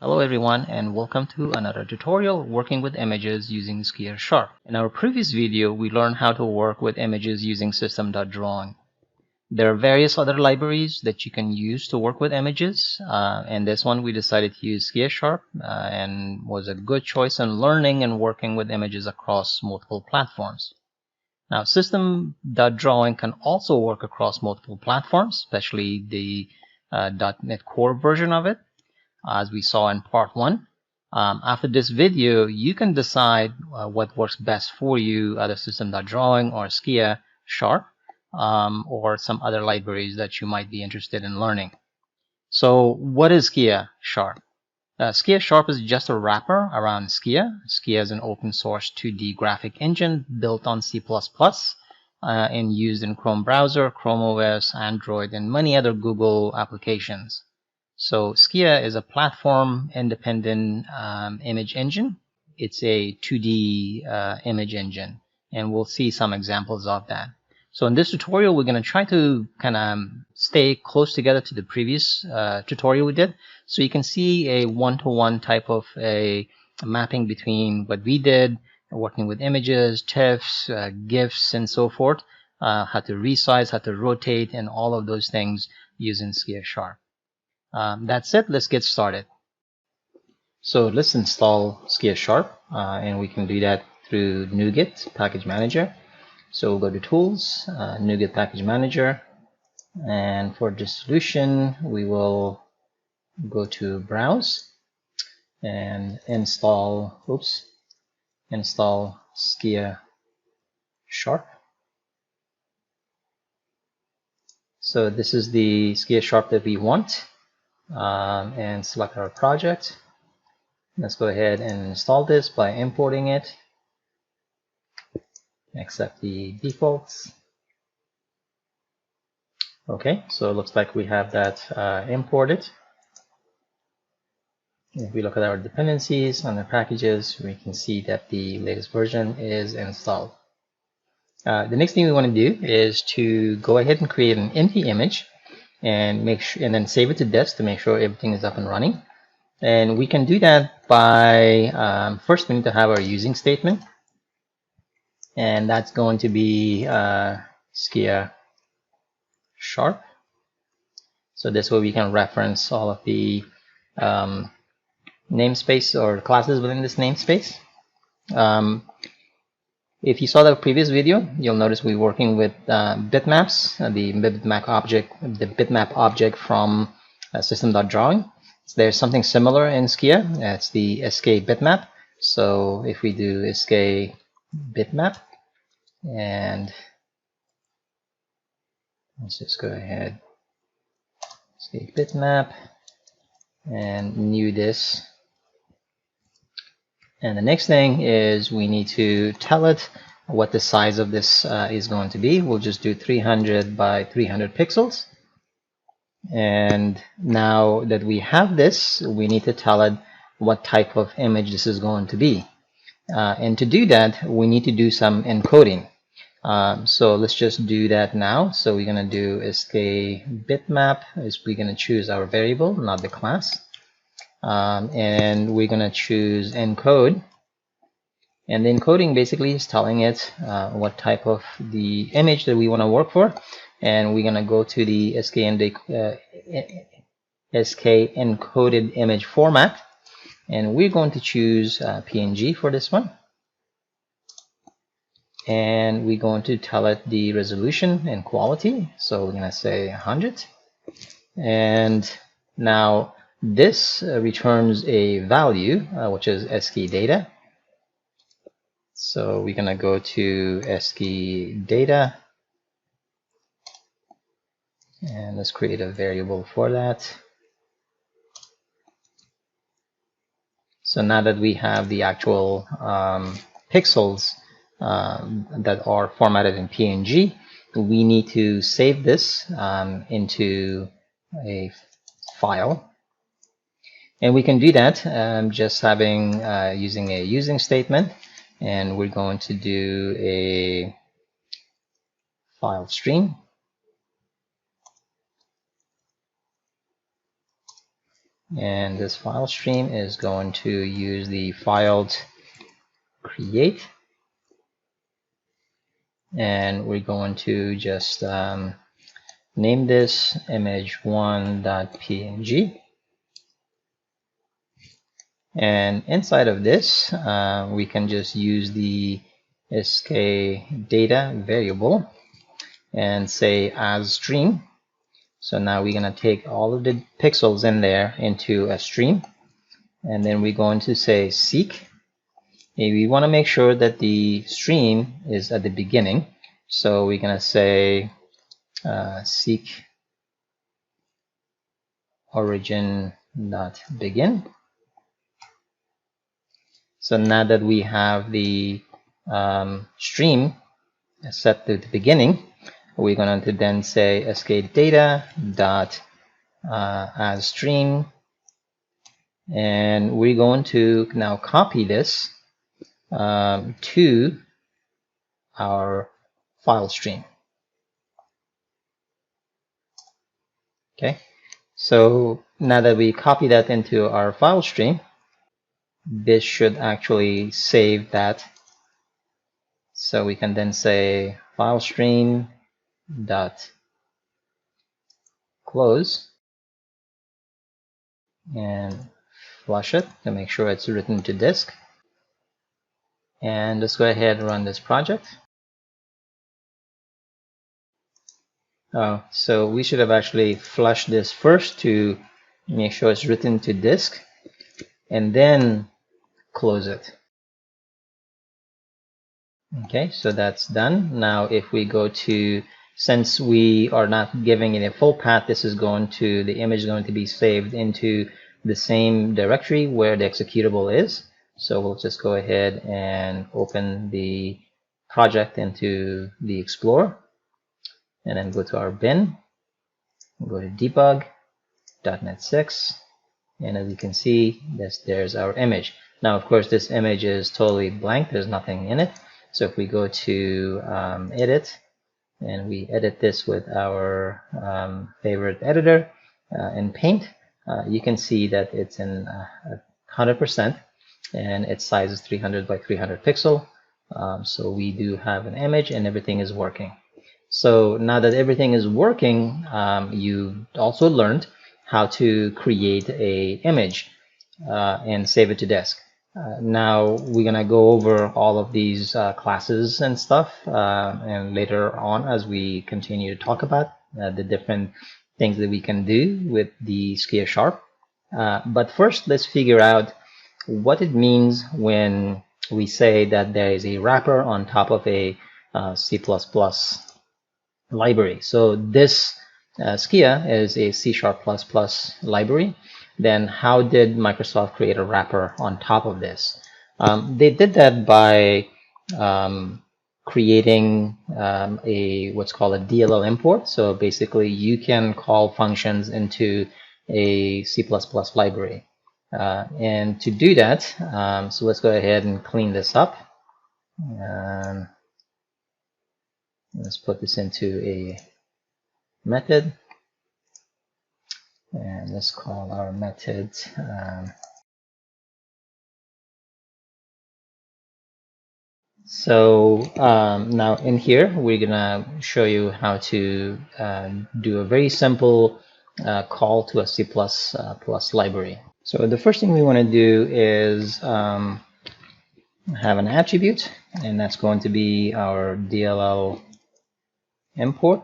Hello everyone and welcome to another tutorial working with images using SkiaSharp. In our previous video we learned how to work with images using system.drawing. There are various other libraries that you can use to work with images. In this one we decided to use SkiaSharp and was a good choice in learning and working with images across multiple platforms. Now system.drawing can also work across multiple platforms, especially the .NET Core version of it, as we saw in part 1. After this video, you can decide what works best for you, either system.drawing or SkiaSharp, or some other libraries that you might be interested in learning. So what is SkiaSharp? SkiaSharp is just a wrapper around Skia. Skia is an open source 2D graphic engine built on C++ and used in Chrome browser, Chrome OS, Android, and many other Google applications. So Skia is a platform-independent image engine. It's a 2D image engine, and we'll see some examples of that. So in this tutorial, we're going to try to kind of stay close together to the previous tutorial we did, so you can see a one-to-one type of a mapping between what we did, working with images, TIFFs, GIFs, and so forth, how to resize, how to rotate, and all of those things using SkiaSharp. That's it. Let's get started. So let's install SkiaSharp, and we can do that through NuGet Package Manager. So we'll go to Tools, NuGet Package Manager, and for the solution, we will go to Browse and install SkiaSharp. So this is the SkiaSharp that we want. And select our project. Let's go ahead and install this by importing it. Accept the defaults. Okay, so it looks like we have that imported. If we look at our dependencies on the packages, we can see that the latest version is installed. The next thing we want to do is to go ahead and create an empty image and then save it to disk to make sure everything is up and running. And we can do that by first we need to have our using statement, and that's going to be SkiaSharp. So this way we can reference all of the namespace or classes within this namespace. If you saw the previous video, you'll notice we're working with bitmaps, the bitmap object from system.drawing. So there's something similar in Skia. It's the SK bitmap. So if we do SK bitmap, and let's just go ahead, SK bitmap, and new this. And the next thing is we need to tell it what the size of this is going to be. We'll just do 300 by 300 pixels. And now that we have this, we need to tell it what type of image this is going to be. And to do that, we need to do some encoding. So let's just do that now. So we're going to do SK bitmap. We're going to choose our variable, not the class. And we're going to choose encode. And the encoding basically is telling it what type of the image that we want to work for. And we're going to go to the SK encoded image format. And we're going to choose PNG for this one. And we're going to tell it the resolution and quality. So we're going to say 100. And now this returns a value, which is ASCII data. So we're going to go to ASCII data. And let's create a variable for that. So now that we have the actual pixels that are formatted in PNG, we need to save this into a file. And we can do that just using a using statement. And we're going to do a file stream. And this file stream is going to use the filed create, and we're going to just name this image1.png, and inside of this we can just use the skdata variable and say as stream. So now we're going to take all of the pixels in there into a stream, and then we're going to say seek. And we want to make sure that the stream is at the beginning, so we're going to say seek origin.begin. So now that we have the stream set to the beginning, we're going to then say skdata dot as stream, and we're going to now copy this to our file stream. Okay, so now that we copy that into our file stream, this should actually save that. So we can then say file stream dot close and flush it to make sure it's written to disk. And let's go ahead and run this project. So we should have actually flushed this first to make sure it's written to disk, and then close it. Okay, so that's done. Now if we go to, since we are not giving it a full path, this is going to, the image is going to be saved into the same directory where the executable is. So we'll just go ahead and open the project into the Explorer, and then go to our bin, go to debug, .NET 6, and as you can see, there's our image. Now of course this image is totally blank, there's nothing in it. So if we go to edit, and we edit this with our favorite editor in Paint, you can see that it's in 100%, and its size is 300 by 300 pixel. So we do have an image and everything is working. So now that everything is working, you also learned how to create a image and save it to disk. Now we're gonna go over all of these classes and stuff, and later on as we continue to talk about the different things that we can do with the SkiaSharp. But first, let's figure out what it means when we say that there is a wrapper on top of a C++ library. So this Skia is a C# library. Then how did Microsoft create a wrapper on top of this? They did that by creating what's called a DLL import. So basically you can call functions into a C++ library. And to do that, so let's go ahead and clean this up. Let's put this into a method, and let's call our method now in here we're gonna show you how to do a very simple call to a C++ library. So the first thing we want to do is have an attribute, and that's going to be our DLL import,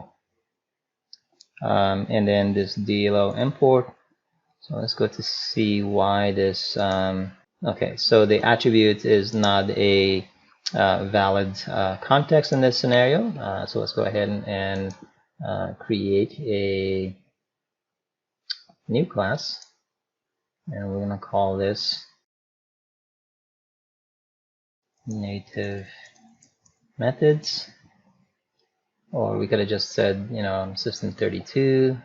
and then this DLL import. So let's go to see why this okay, so the attribute is not a valid context in this scenario. So let's go ahead and create a new class, and we're going to call this native methods, or we could have just said, you know, system32.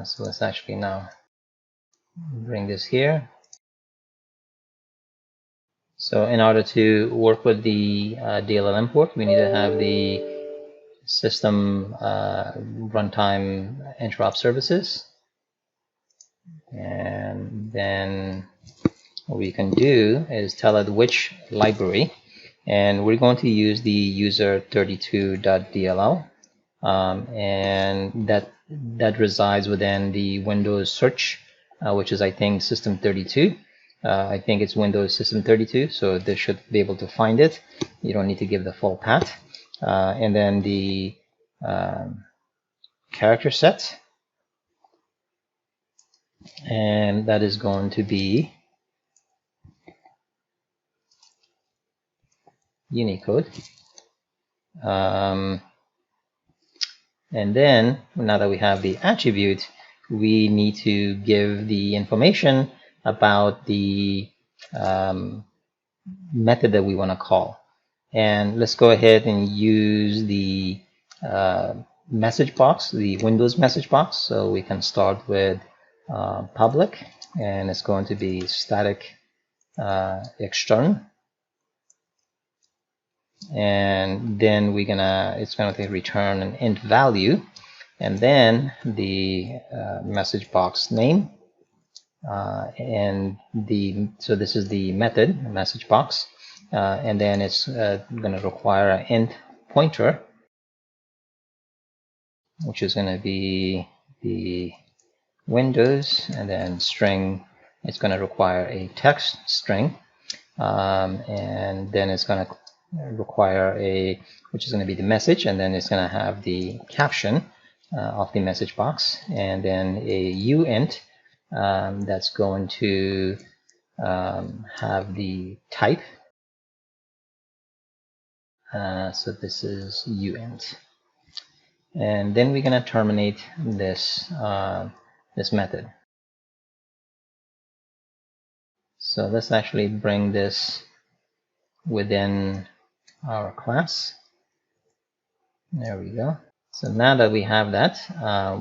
So let's actually now bring this here. So in order to work with the DLL import, we need to have the system runtime interrupt services. and then what we can do is tell it which library, and we're going to use the user32.dll, and that resides within the Windows search, which is I think System 32. I think it's Windows System 32, so they should be able to find it. You don't need to give the full path. And then the character set, and that is going to be Unicode. And then now that we have the attribute, we need to give the information about the method that we want to call. And let's go ahead and use the message box, the Windows message box. So we can start with public, and it's going to be static extern, and then it's going to return an int value, and then the message box name, so this is the method message box, and then it's going to require an int pointer, which is going to be the Windows, and then string, it's going to require a text string, and then it's going to require which is going to be the message, and then it's going to have the caption of the message box, and then a uint that's going to have the type. So this is uint, and then we're going to terminate this this method. So let's actually bring this within our class. There we go. So now that we have that,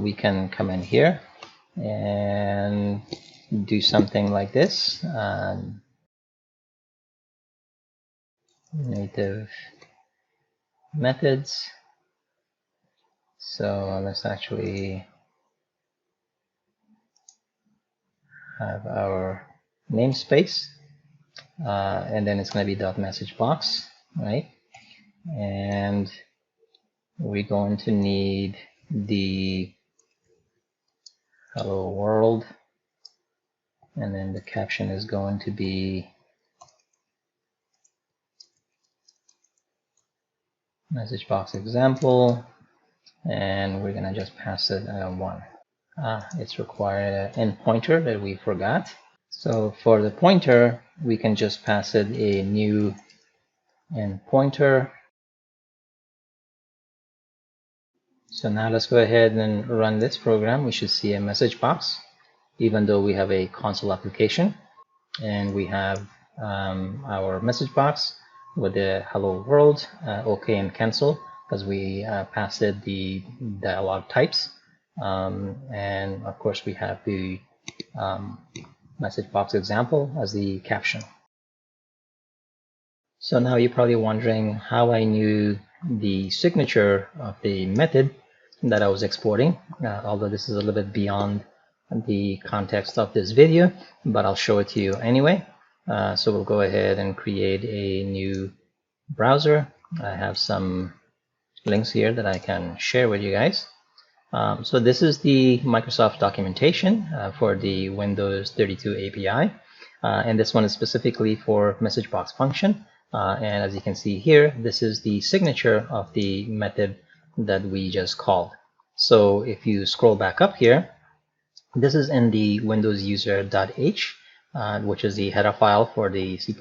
we can come in here and do something like this. Native methods. So let's actually have our namespace, and then it's going to be .message box, right? And we're going to need the hello world, and then the caption is going to be message box example, and we're going to just pass it 1. It's required an int pointer that we forgot. So for the pointer, we can just pass it a new int pointer. So now let's go ahead and run this program. We should see a message box, even though we have a console application, and we have our message box with the hello world, OK and cancel, because we passed it the dialog types, and of course we have the message box example as the caption. So now you're probably wondering how I knew the signature of the method that I was exporting, although this is a little bit beyond the context of this video, but I'll show it to you anyway. So we'll go ahead and create a new browser. I have some links here that I can share with you guys. So this is the Microsoft documentation for the Windows 32 API, and this one is specifically for message box function. And as you can see here, this is the signature of the method that we just called. So if you scroll back up here, this is in the Windows user.h, which is the header file for the C++.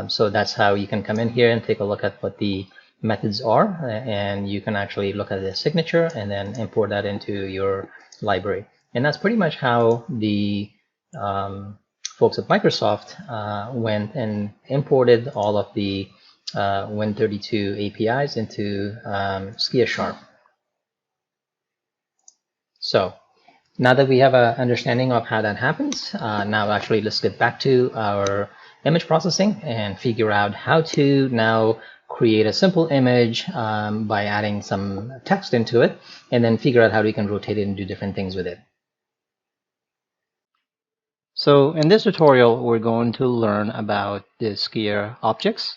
So that's how you can come in here and take a look at what the methods are, and you can actually look at the signature and then import that into your library. And that's pretty much how the folks at Microsoft went and imported all of the Win32 APIs into SkiaSharp. So now that we have an understanding of how that happens, now actually let's get back to our image processing and figure out how to now create a simple image by adding some text into it, and then figure out how we can rotate it and do different things with it. So in this tutorial, we're going to learn about the Skia objects.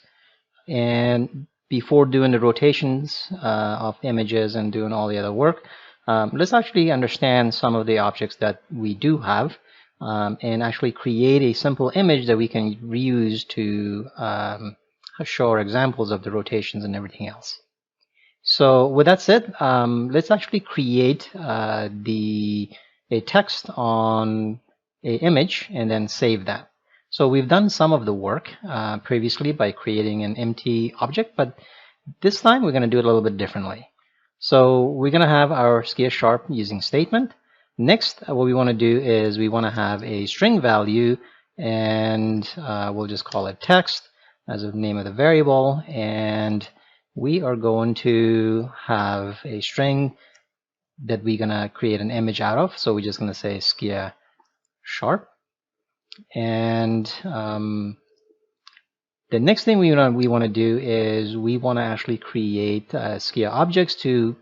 And before doing the rotations of images and doing all the other work, let's actually understand some of the objects that we do have and actually create a simple image that we can reuse to show our examples of the rotations and everything else. So with that said, let's actually create a text on a image and then save that. So we've done some of the work previously by creating an empty object, but this time we're going to do it a little bit differently. So we're going to have our SkiaSharp using statement. Next, what we want to do is we want to have a string value, and we'll just call it text as the name of the variable, and we are going to have a string that we're going to create an image out of. So we're just going to say SkiaSharp. And the next thing we want to do is we want to actually create Skia objects to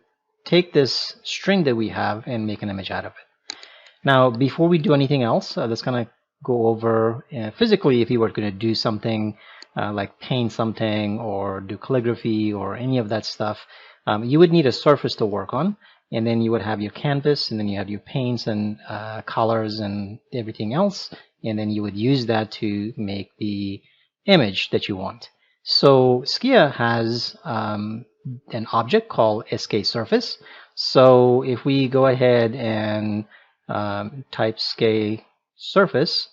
take this string that we have and make an image out of it. Now, before we do anything else, let's kind of go over physically if you were going to do something like paint something or do calligraphy or any of that stuff. You would need a surface to work on, and then you would have your canvas, and then you have your paints and colors and everything else, and then you would use that to make the image that you want. So Skia has an object called SkiaSurface. So if we go ahead and type SkiaSurface,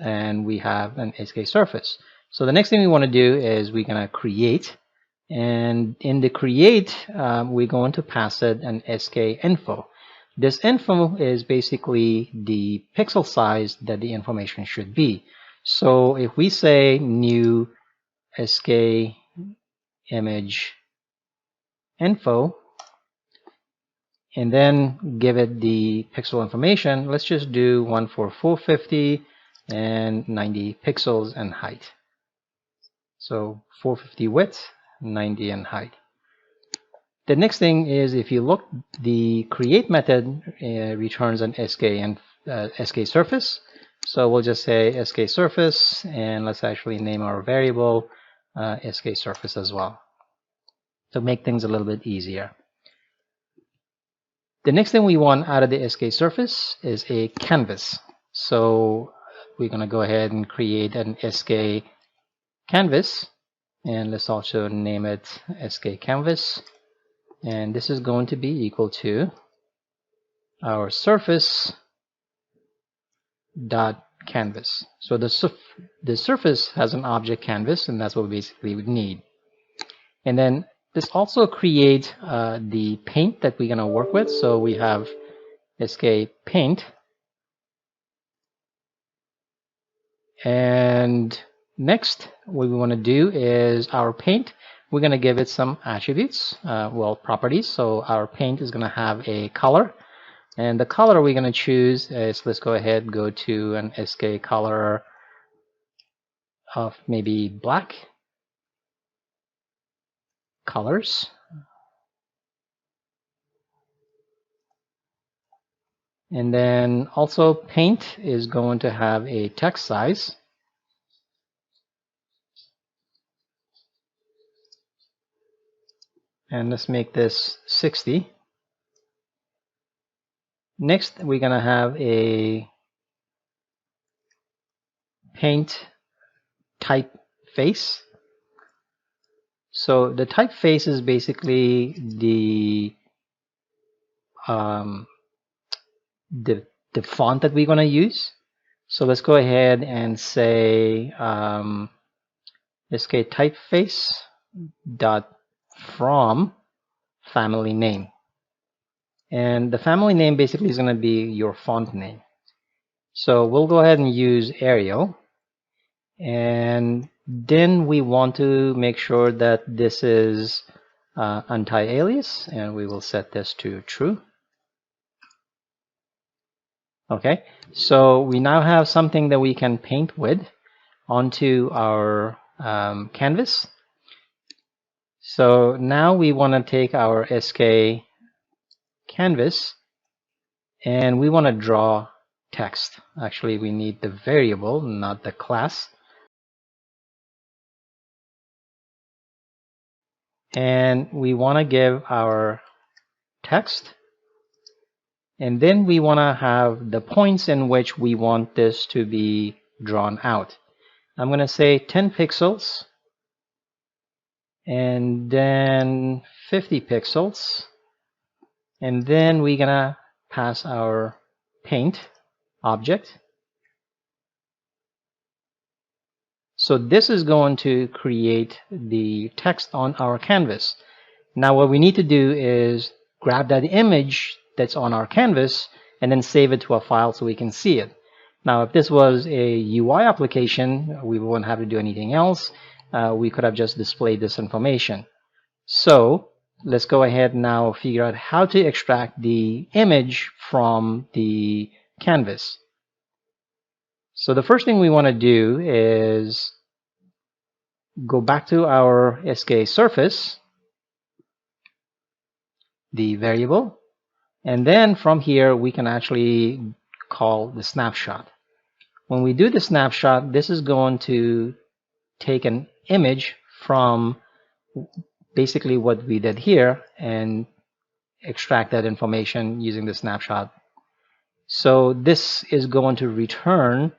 and we have an SkiaSurface. So the next thing we want to do is we're going to create, and in the create we're going to pass it an SkiaInfo. This info is basically the pixel size that the information should be. So if we say new Skia image info and then give it the pixel information, let's just do one for 450 and 90 pixels and height. So 450 width, 90 in height. The next thing is, if you look, the create method returns an SkiaSurface. So we'll just say SkiaSurface, and let's actually name our variable SkiaSurface as well to make things a little bit easier. The next thing we want out of the SkiaSurface is a canvas. So we're going to go ahead and create an SkiaCanvas, and let's also name it SkiaCanvas, and this is going to be equal to our surface dot canvas. So the surface has an object canvas, and that's what we basically would need. And then this also creates the paint that we're going to work with. So we have SkiaPaint, and next what we want to do is our paint, we're going to give it some attributes, properties. So our paint is going to have a color, and the color we're going to choose is, let's go ahead and go to an Skia color of maybe black colors. And then also paint is going to have a text size. And let's make this 60. Next, we're going to have a paint typeface. So the typeface is basically the font that we're going to use. So let's go ahead and say SkiaTypeface dot from family name, and the family name basically is going to be your font name. So we'll go ahead and use Arial, and then we want to make sure that this is anti-alias, and we will set this to true. Okay, so we now have something that we can paint with onto our canvas. So now we want to take our SkiaCanvas and we want to draw text. Actually, we need the variable, not the class. And we want to give our text, and then we want to have the points in which we want this to be drawn out. I'm going to say 10 pixels and then 50 pixels, and then we're going to pass our paint object. So this is going to create the text on our canvas. Now what we need to do is grab that image that's on our canvas and then save it to a file so we can see it. Now if this was a UI application, we wouldn't have to do anything else. We could have just displayed this information. So let's go ahead now figure out how to extract the image from the canvas. So the first thing we want to do is go back to our SkiaSurface, the variable, and then from here we can actually call the snapshot. When we do the snapshot, this is going to take an image from basically what we did here and extract that information using the snapshot. So this is going to return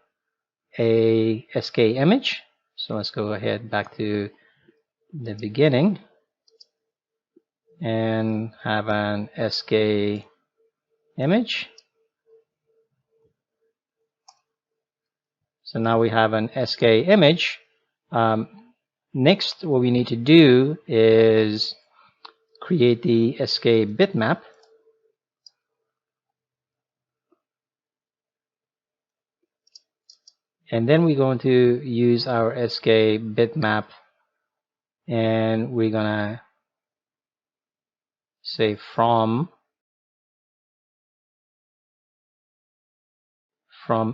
a SK image. So let's go ahead back to the beginning and have an SK image. So now we have an SK image. Next, what we need to do is create the SK bitmap. And then we're going to use our SK bitmap, and we're gonna say from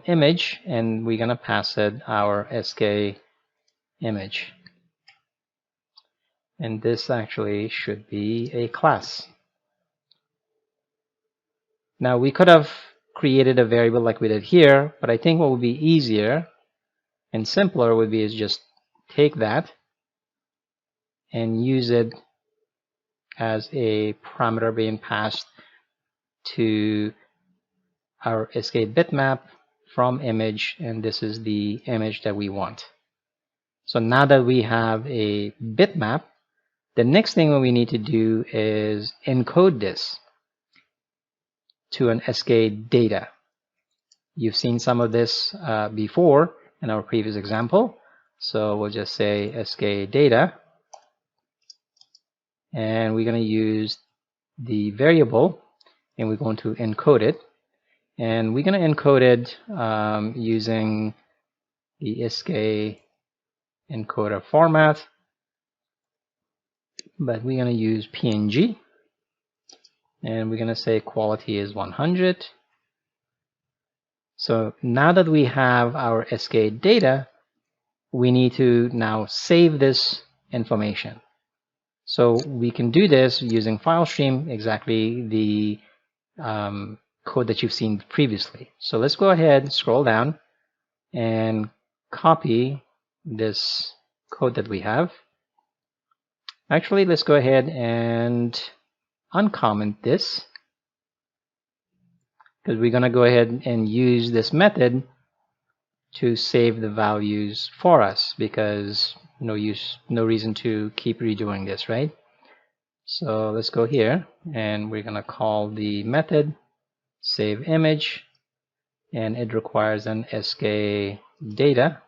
image, and we're gonna pass it our SK image. And this actually should be a class. Now we could have created a variable like we did here, but I think what would be easier and simpler would be is just take that and use it as a parameter being passed to our SK bitmap from image, and this is the image that we want. So now that we have a bitmap, the next thing that we need to do is encode this to an SK data. You've seen some of this before in our previous example. So we'll just say SK data, and we're going to use the variable, and we're going to encode it. And we're going to encode it using the SK encoder format, but we're going to use PNG, and we're going to say quality is 100. So now that we have our SK data, we need to now save this information. So we can do this using FileStream, exactly the code that you've seen previously. So let's go ahead, scroll down, and copy this code that we have. Actually, let's go ahead and uncomment this, because we're going to go ahead and use this method to save the values for us, because no reason to keep redoing this, right? So let's go here, and we're going to call the method save image, and it requires an SK data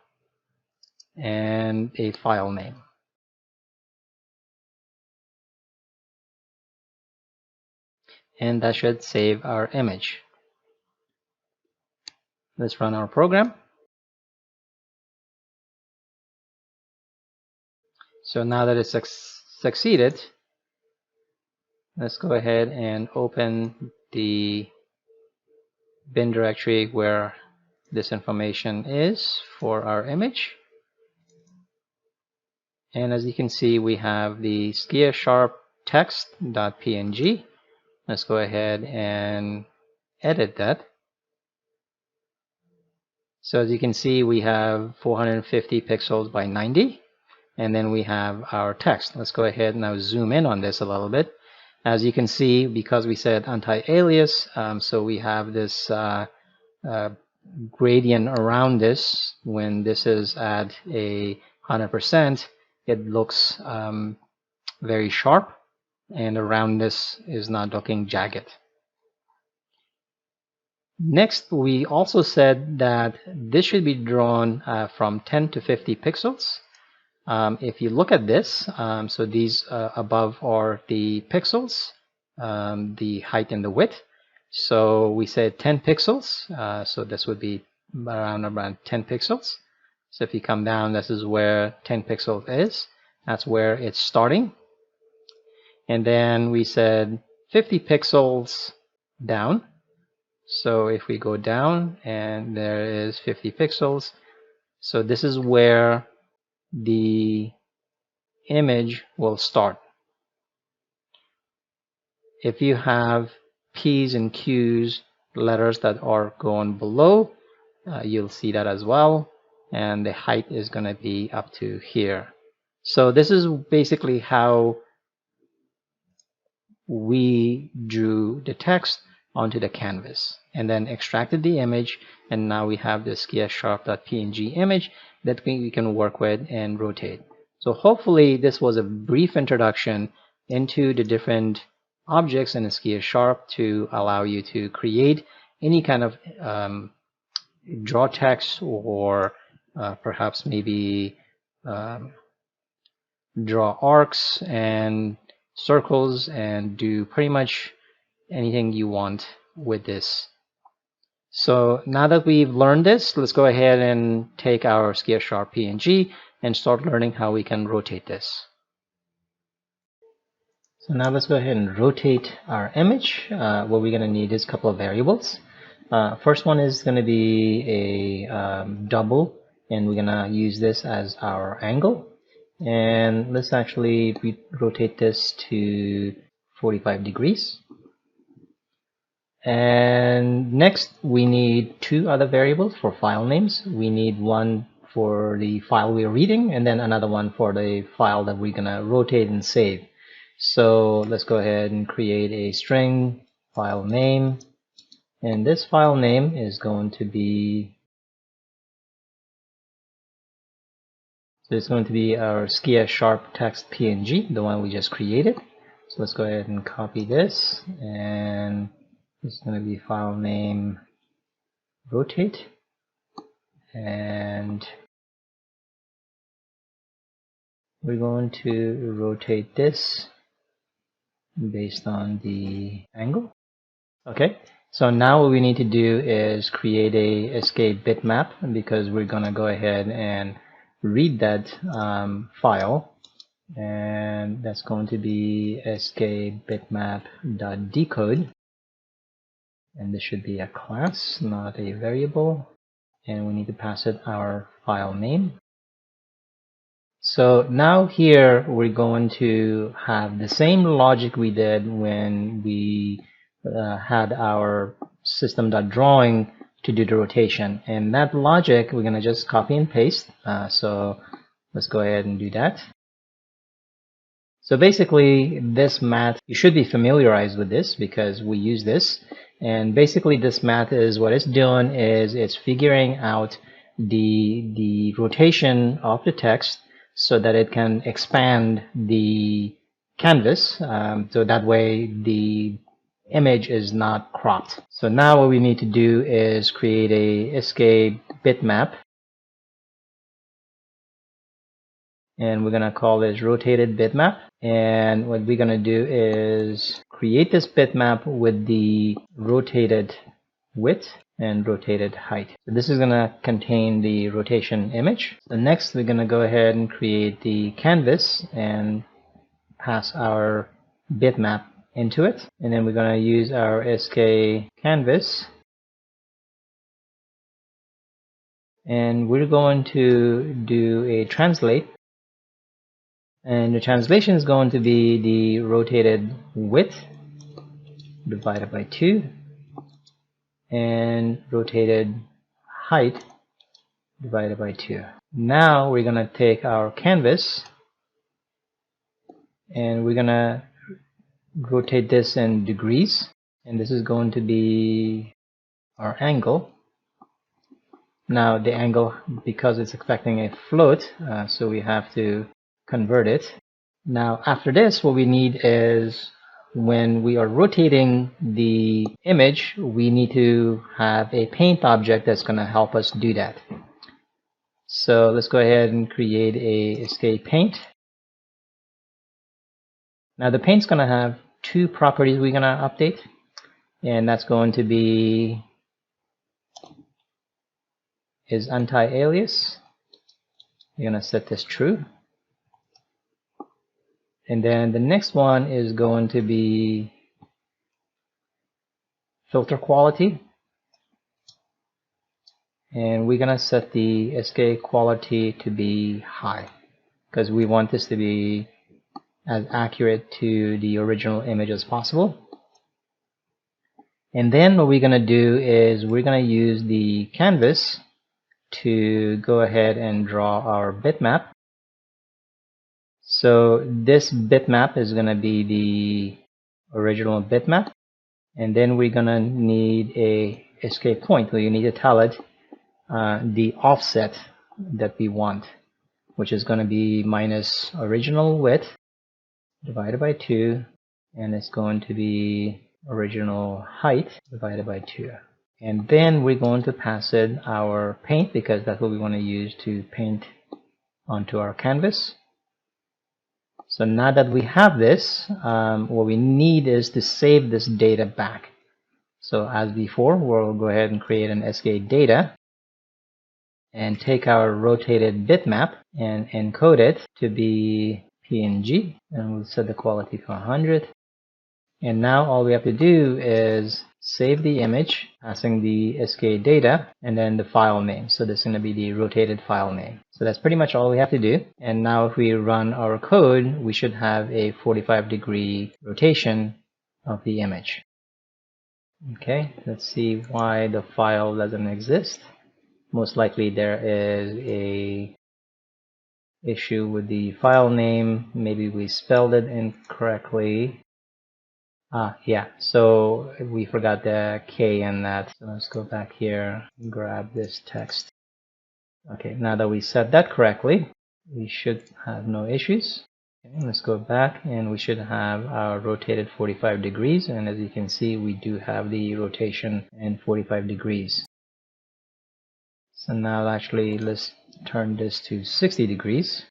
and a file name. And that should save our image. Let's run our program. So now that it's succeeded, let's go ahead and open the bin directory where this information is for our image. And as you can see, we have the SkiaSharp text.png. Let's go ahead and edit that. So as you can see, we have 450 pixels by 90, and then we have our text. Let's go ahead and now zoom in on this a little bit. As you can see, because we said anti-alias, so we have this gradient around this. When this is at 100%, it looks very sharp, and around this is not looking jagged. Next, we also said that this should be drawn from 10 to 50 pixels. If you look at this, so these above are the pixels, the height and the width. So we said 10 pixels, so this would be around 10 pixels. So if you come down, this is where 10 pixels is. That's where it's starting. And then we said 50 pixels down. So if we go down, and there is 50 pixels. So this is where the image will start. If you have P's and Q's, letters that are going below, you'll see that as well, and the height is going to be up to here. So this is basically how we drew the text onto the canvas and then extracted the image, and now we have the SkiaSharp.png image that we can work with and rotate. So hopefully this was a brief introduction into the different objects in SkiaSharp to allow you to create any kind of draw text, or perhaps maybe draw arcs and circles and do pretty much anything you want with this. So now that we've learned this, let's go ahead and take our SkiaSharp PNG and start learning how we can rotate this. So now let's go ahead and rotate our image. What we're going to need is a couple of variables. First one is going to be a double, and we're going to use this as our angle. And let's actually rotate this to 45 degrees. And next we need two other variables for file names. We need one for the file we're reading, and then another one for the file that we're gonna rotate and save. So let's go ahead and create a string file name, and this file name is going to be our SkiaSharp text PNG, the one we just created. So let's go ahead and copy this, and it's going to be file name rotate, and we're going to rotate this based on the angle. Okay, so now what we need to do is create a escape bitmap, because we're going to go ahead and read that file, and that's going to be escape bitmap.decode. And this should be a class, not a variable, and we need to pass it our file name. So now here we're going to have the same logic we did when we had our system.drawing to do the rotation, and that logic we're going to just copy and paste. So let's go ahead and do that. So basically this math, you should be familiarized with this because we use this. And basically this math is, what it's doing is it's figuring out the rotation of the text so that it can expand the canvas, so that way the image is not cropped. So now what we need to do is create a escape bitmap, and we're gonna call this rotated bitmap. And what we're gonna do is create this bitmap with the rotated width and rotated height. So this is gonna contain the rotation image. So next we're gonna go ahead and create the canvas and pass our bitmap into it, and then we're gonna use our SK canvas, and we're going to do a translate. And the translation is going to be the rotated width divided by 2 and rotated height divided by 2. Now we're going to take our canvas and we're going to rotate this in degrees, and this is going to be our angle. Now the angle, because it's expecting a float, so we have to convert it. Now after this, what we need is, when we are rotating the image, we need to have a paint object that's going to help us do that. So let's go ahead and create a escape paint. Now the paint's going to have two properties we're going to update, and that's going to be is anti-alias. You're going to set this true. And then the next one is going to be filter quality. And we're going to set the escape quality to be high, because we want this to be as accurate to the original image as possible. And then what we're going to do is we're going to use the canvas to go ahead and draw our bitmap. So this bitmap is going to be the original bitmap, and then we're going to need a escape point. So you need to tell it the offset that we want, which is going to be minus original width divided by 2, and it's going to be original height divided by 2. And then we're going to pass it our paint, because that's what we want to use to paint onto our canvas. So now that we have this, what we need is to save this data back. So as before, we'll go ahead and create an escape data and take our rotated bitmap and encode it to be PNG, and we'll set the quality to 100. And now all we have to do is save the image, passing the escape data and then the file name. So this is going to be the rotated file name. So that's pretty much all we have to do. And now if we run our code, we should have a 45-degree rotation of the image. Okay, let's see why the file doesn't exist. Most likely there is a issue with the file name. Maybe we spelled it incorrectly. Yeah, so we forgot the K in that. So let's go back here and grab this text. Okay, now that we set that correctly, we should have no issues. Okay, let's go back and we should have our rotated 45 degrees. And as you can see, we do have the rotation in 45 degrees. So now actually let's turn this to 60 degrees.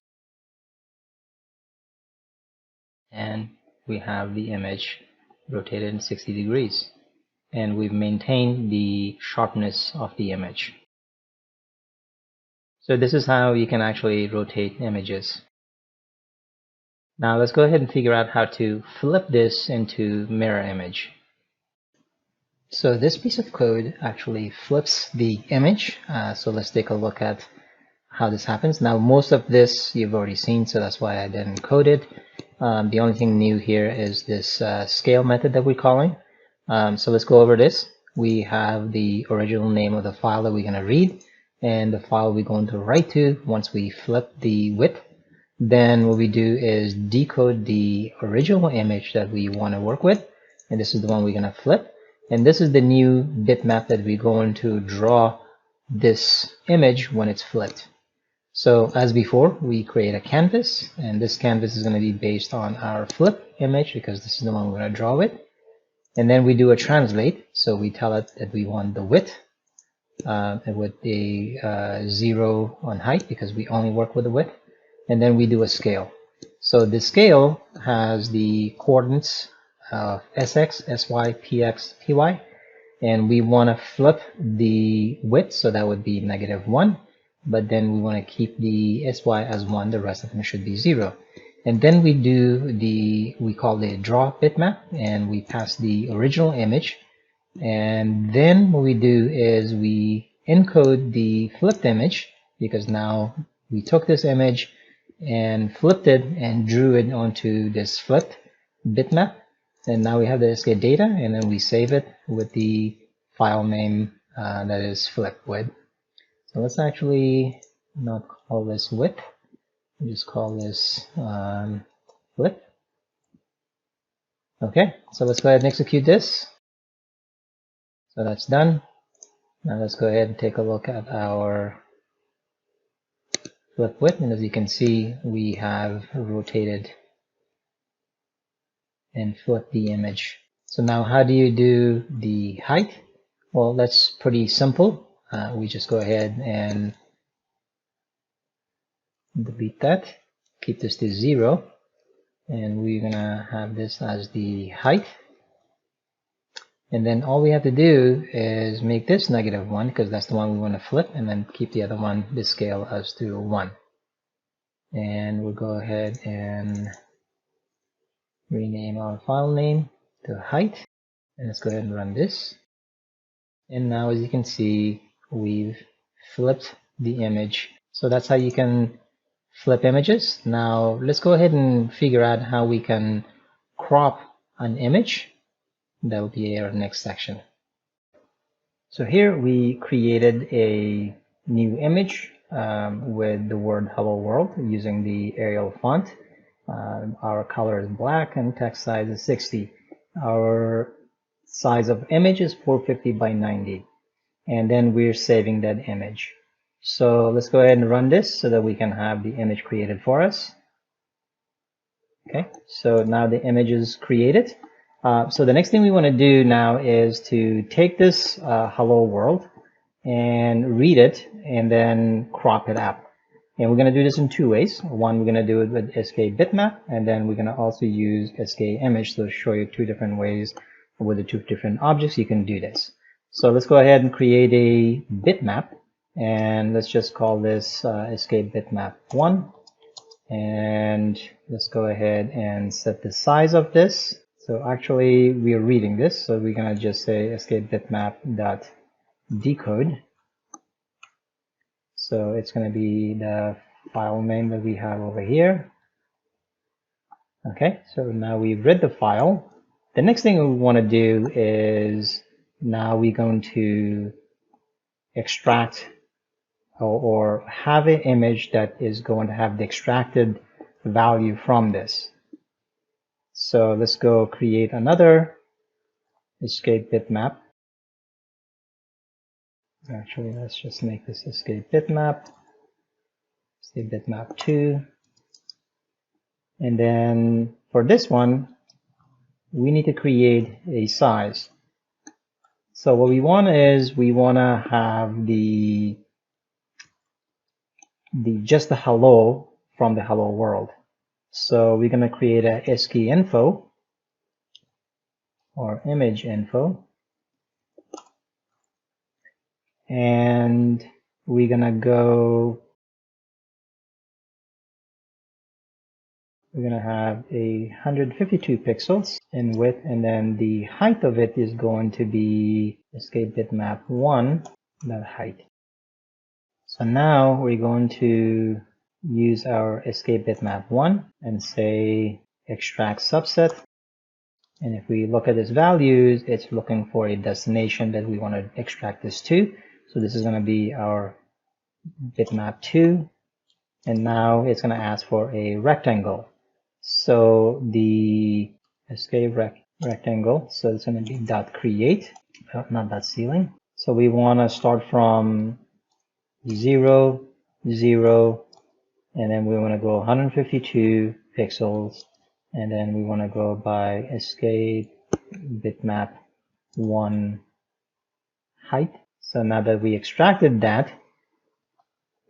And we have the image rotated in 60 degrees, and we've maintained the sharpness of the image. So this is how you can actually rotate images. Now let's go ahead and figure out how to flip this into mirror image. So this piece of code actually flips the image. So let's take a look at how this happens. Now most of this you've already seen, so that's why I didn't code it. The only thing new here is this scale method that we're calling. So let's go over this. We have the original name of the file that we're going to read, and the file we're going to write to once we flip the width. Then what we do is decode the original image that we want to work with, and this is the one we're going to flip. And this is the new bitmap that we're going to draw this image when it's flipped. So as before, we create a canvas, and this canvas is going to be based on our flip image, because this is the one we're going to draw with. And then we do a translate, so we tell it that we want the width with a 0 on height, because we only work with the width. And then we do a scale. So the scale has the coordinates of SX, SY, PX, PY, and we want to flip the width, so that would be -1. But then we want to keep the SY as 1, the rest of them should be 0. And then we do we call the draw bitmap, and we pass the original image. And then what we do is we encode the flipped image, because now we took this image and flipped it and drew it onto this flipped bitmap. And now we have the escape data, and then we save it with the file name that is flipped with. So let's actually not call this width, we'll just call this width. Okay, so let's go ahead and execute this. So that's done. Now let's go ahead and take a look at our flip width, and as you can see, we have rotated and flipped the image. So now how do you do the height? Well, that's pretty simple. We just go ahead and delete that, keep this to 0, and we're gonna have this as the height. And then all we have to do is make this -1 because that's the one we want to flip, and then keep the other one, the scale, as to 1. And we'll go ahead and rename our file name to height, and let's go ahead and run this. And now as you can see, we've flipped the image. So that's how you can flip images. Now let's go ahead and figure out how we can crop an image. That will be our next section. So here we created a new image with the word hello world using the Arial font. Our color is black and text size is 60. Our size of image is 450 by 90. And then we're saving that image. So let's go ahead and run this so that we can have the image created for us. Okay, so now the image is created. So the next thing we want to do now is to take this hello world and read it and then crop it out. And we're going to do this in 2 ways. One, we're going to do it with SkiBitmap, and then we're going to also use SkiImage to show you 2 different ways with the 2 different objects you can do this. So let's go ahead and create a bitmap, and let's just call this SkiBitmap1. And let's go ahead and set the size of this. So actually we're reading this, so we're gonna just say SkiBitmap.decode. So it's gonna be the file name that we have over here. Okay, so now we've read the file. The next thing we want to do is now we're going to extract or have an image that is going to have the extracted value from this. So let's go create another SkiBitmap. Actually, let's just make this SkiBitmap, SkiBitmap2. And then for this one, we need to create a size. So what we want is we want to have just the hello from the hello world. So we're going to create a SkiInfo or image info, and we're going to have 152 pixels in width, and then the height of it is going to be SkiBitmap1, that height. So now we're going to use our SkiBitmap1 and say extract subset. And if we look at its values, it's looking for a destination that we want to extract this to. So this is going to be our bitmap2. And now it's going to ask for a rectangle. So the rectangle, so it's going to be .create, not .ceiling. So we want to start from 0, 0, and then we want to go 152 pixels, and then we want to go by SkiBitmap1 height. So now that we extracted that,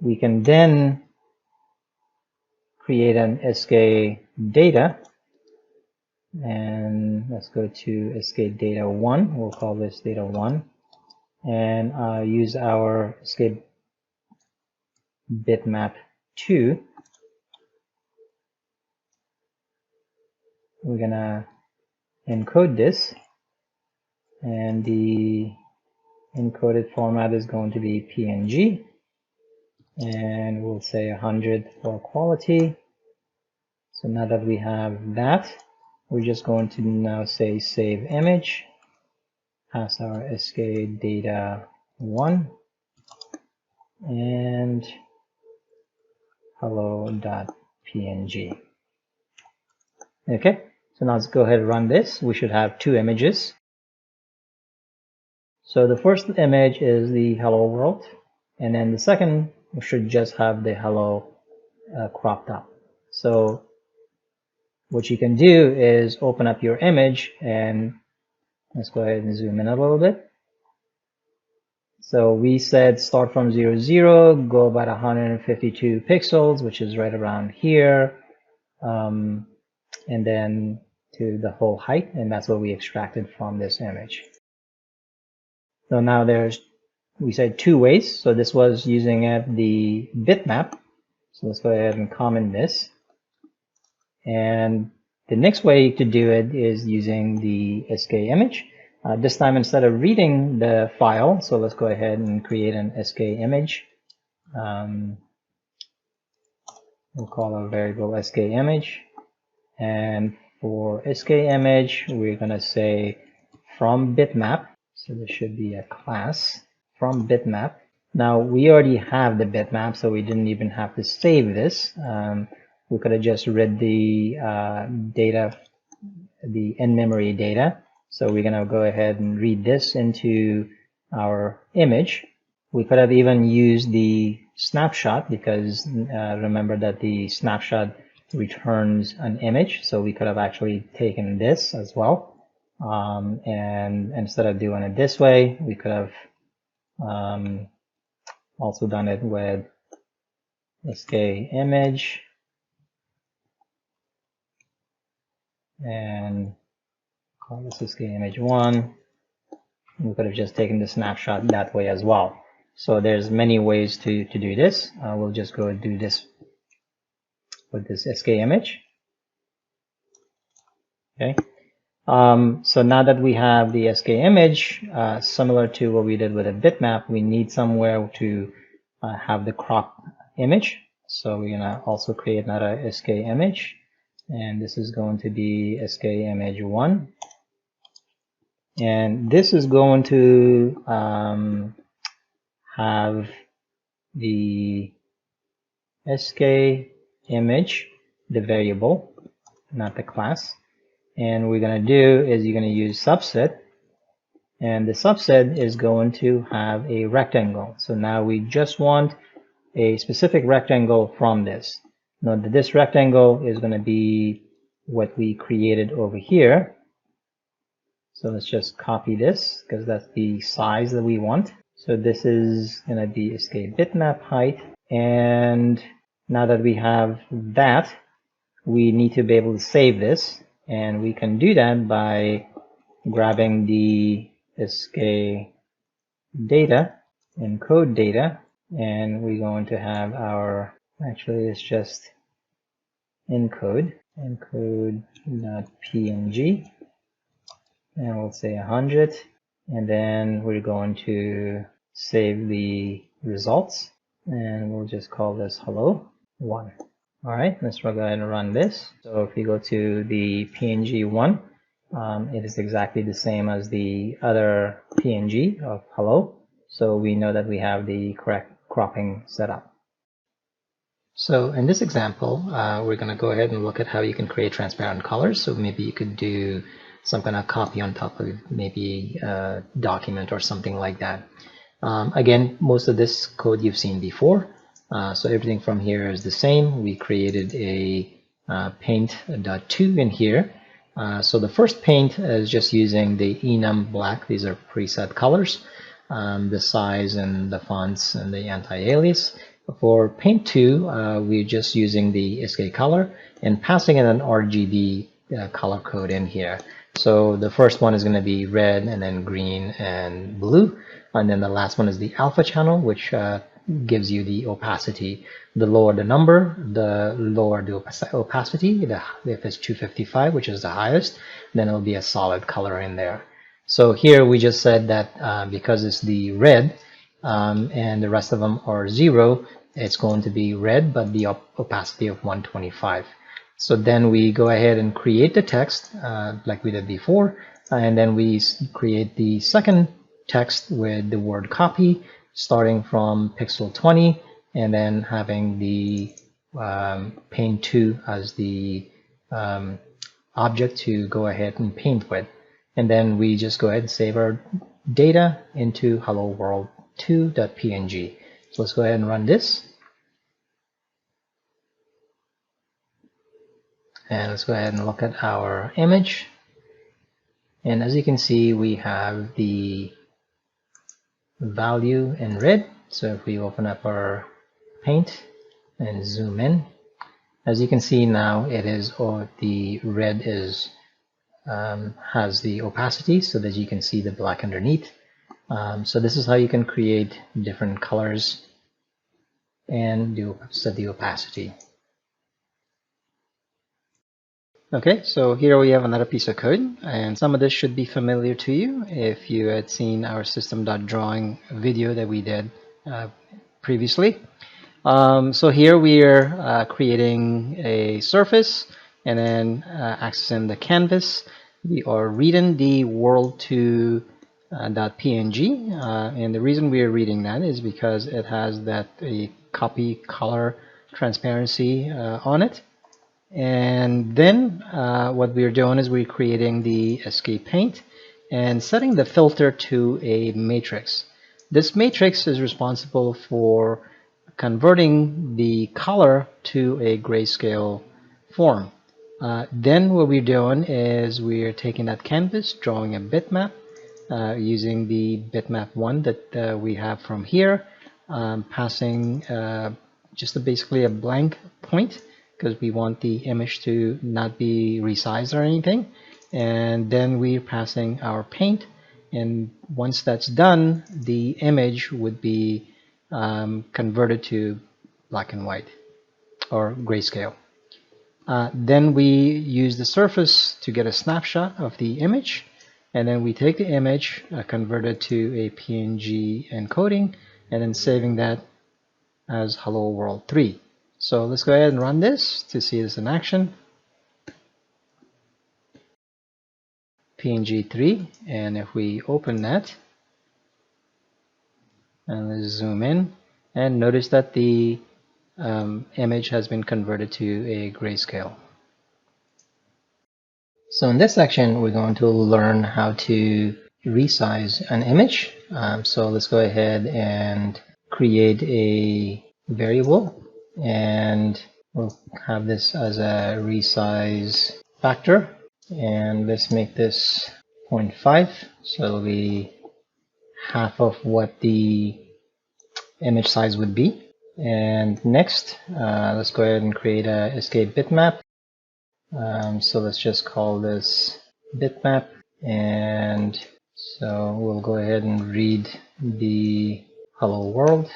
we can then create an SkiData, and let's go to SkiData1. We'll call this data1, and use our SkiBitmap2. We're gonna encode this, and the encoded format is going to be PNG, and we'll say 100 for quality. So now that we have that, we're just going to now say save image as our SkiData1, and hello.png. Okay, so now let's go ahead and run this. We should have two images. So the first image is the hello world, and then the second should just have the hello cropped up. So what you can do is open up your image, and let's go ahead and zoom in a little bit. So we said start from 0, 0, go about 152 pixels, which is right around here, and then to the whole height, and that's what we extracted from this image. So now we said two ways. So this was using the bitmap. So let's go ahead and comment this. And the next way to do it is using the SK image. This time, instead of reading the file, so let's go ahead and create an SK image. We'll call our variable SK image. And for SK image, we're going to say from bitmap. So there should be a class from bitmap. Now we already have the bitmap, so we didn't even have to save this. We could have just read the data, the in-memory data. So we're going to go ahead and read this into our image. We could have even used the snapshot because remember that the snapshot returns an image. So we could have actually taken this as well. And instead of doing it this way, we could have also done it with SK image and call this SK image 1. We could have just taken the snapshot that way as well. So there's many ways to do this. We'll just go and do this with this SK image. Okay. So now that we have the SK image, similar to what we did with a bitmap, we need somewhere to have the crop image. So we're gonna also create another SK image, and this is going to be SK image 1. And this is going to have the SK image, the variable, not the class. And what we're going to do is you're going to use subset, and the subset is going to have a rectangle. So now we just want a specific rectangle from this. Now this rectangle is going to be what we created over here. So let's just copy this because that's the size that we want. So this is going to be escape bitmap height. And now that we have that, we need to be able to save this. And we can do that by grabbing the SK data, encode data, and we're going to have our, actually it's just encode.png, and we'll say 100, and then we're going to save the results, and we'll just call this hello 1. All right, let's go ahead and run this. So if you go to the PNG 1, it is exactly the same as the other PNG of hello. So we know that we have the correct cropping set up. So in this example, we're going to go ahead and look at how you can create transparent colors. So maybe you could do some kind of copy on top of maybe a document or something like that. Again, most of this code you've seen before. So everything from here is the same. We created a paint.2 in here. So the first paint is just using the enum black. These are preset colors, the size and the fonts and the anti-alias. For paint 2, we're just using the SK color and passing in an RGB color code in here. So the first one is going to be red, and then green and blue, and then the last one is the alpha channel, which gives you the opacity. The lower the number, the lower the opacity. If it's 255, which is the highest, then it'll be a solid color in there. So here we just said that because it's the red and the rest of them are 0, it's going to be red, but the opacity of 125. So then we go ahead and create the text like we did before, and then we create the second text with the word copy. starting from pixel 20 and then having the paint 2 as the object to go ahead and paint with. And then we just go ahead and save our data into hello world 2.png. So let's go ahead and run this. And let's go ahead and look at our image. And as you can see, we have the value in red. So if we open up our paint and zoom in, as you can see now, it is, or the red is has the opacity so that you can see the black underneath. So this is how you can create different colors and set the opacity. Okay, so here we have another piece of code, and some of this should be familiar to you if you had seen our system.drawing video that we did previously. So here we are creating a surface and then accessing the canvas. We are reading the world2.png, and the reason we are reading that is because it has that a copy color transparency on it. And then what we're doing is we're creating the escape paint and setting the filter to a matrix. This matrix is responsible for converting the color to a grayscale form. Then what we're doing is we're taking that canvas, drawing a bitmap using the bitmap 1 that we have from here, passing just basically a blank point, because we want the image to not be resized or anything. And then we're passing our paint, and once that's done, the image would be converted to black and white or grayscale. Then we use the surface to get a snapshot of the image, and then we take the image, convert it to a PNG encoding, and then saving that as hello world 3. So let's go ahead and run this to see this in action. PNG3, and if we open that and let's zoom in, and notice that the image has been converted to a grayscale. So in this section, we're going to learn how to resize an image. So let's go ahead and create a variable, and we'll have this as a resize factor, and let's make this 0.5, so it'll be half of what the image size would be. And next, let's go ahead and create a escape bitmap. So let's just call this bitmap, and so we'll go ahead and read the hello world.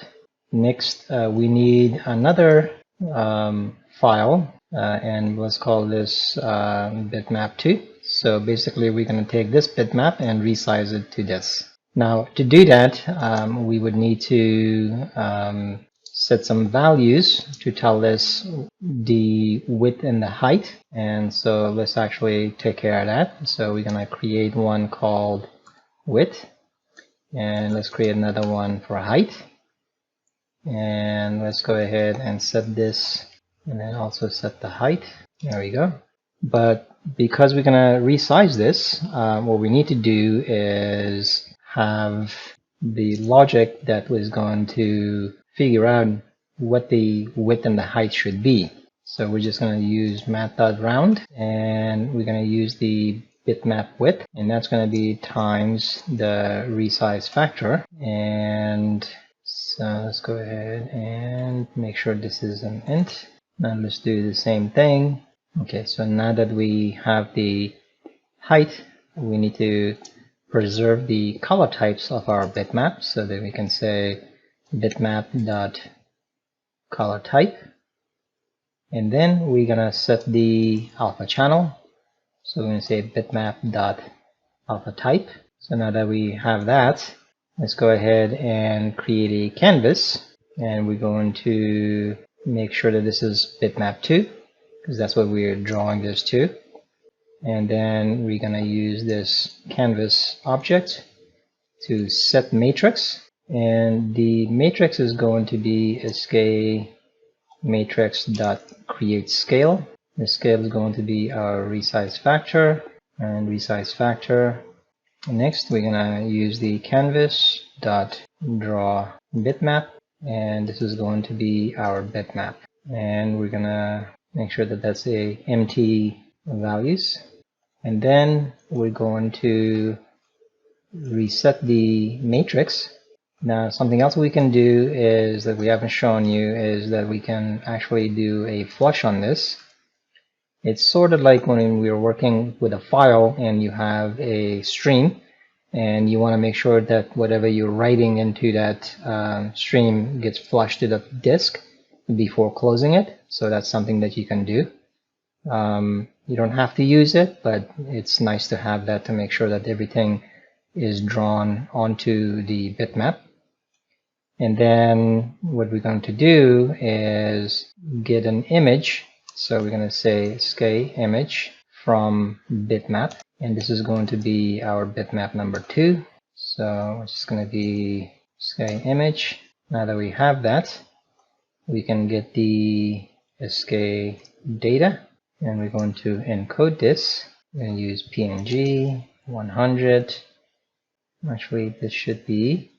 Next, we need another file, and let's call this bitmap 2. So basically, we're going to take this bitmap and resize it to this. Now, to do that, we would need to set some values to tell us the width and the height. And so let's actually take care of that. So we're going to create one called width, and let's create another one for height. And let's go ahead and set this, and then also set the height. There we go. But because we're going to resize this, what we need to do is have the logic that was going to figure out what the width and the height should be. So we're just going to use math.round, and we're going to use the bitmap width, and that's going to be times the resize factor. And so let's go ahead and make sure this is an int. Now let's do the same thing. Okay, so now that we have the height, we need to preserve the color types of our bitmap, so that we can say bitmap.colorType, and then we're gonna set the alpha channel. So we're gonna say bitmap.alphaType. So now that we have that, let's go ahead and create a canvas, and we're going to make sure that this is bitmap 2, because that's what we're drawing this to. And then we're going to use this canvas object to set matrix, And the matrix is going to be SkiaMatrix.createScale. The scale is going to be our resize factor, and resize factor. Next, we're gonna use the canvas.draw bitmap, and this is going to be our bitmap. And we're gonna make sure that that's a empty values. And then we're going to reset the matrix. Now, something else we can do is that we haven't shown you is that we can actually do a flush on this. It's sort of like when we are working with a file and you have a stream and you want to make sure that whatever you're writing into that stream gets flushed to the disk before closing it. So that's something that you can do. You don't have to use it, but it's nice to have that to make sure that everything is drawn onto the bitmap. And then what we're going to do is get an image. So we're going to say SkiaImage from bitmap, and this is going to be our bitmap number 2. So it's going to be SkiaImage. Now that we have that, we can get the Skia data, and we're going to encode this. We're going to use PNG 100. Actually, this should be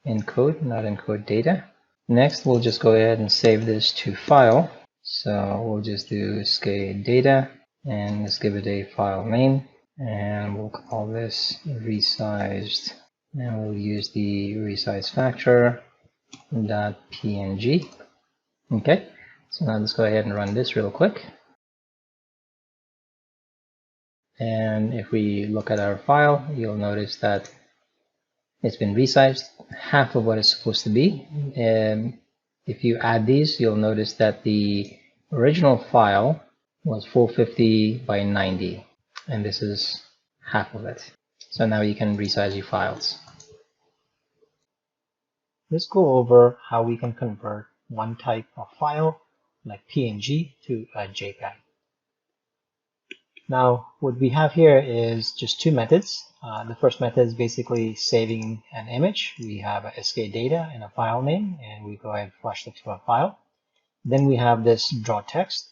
encode, not encode data. Next, we'll just go ahead and save this to file. So we'll just do Skia data, and let's give it a file name, and we'll call this resized. And we'll use the resize factor .png. Okay, so now let's go ahead and run this real quick. And if we look at our file, you'll notice that it's been resized half of what it's supposed to be. If you add these, you'll notice that the original file was 450 by 90, and this is half of it. So now you can resize your files. Let's go over how we can convert one type of file, like PNG, to a JPEG. Now, what we have here is just two methods. The first method is basically saving an image. We have a Skia data and a file name, and we go ahead and flush it to a file. Then we have this draw text.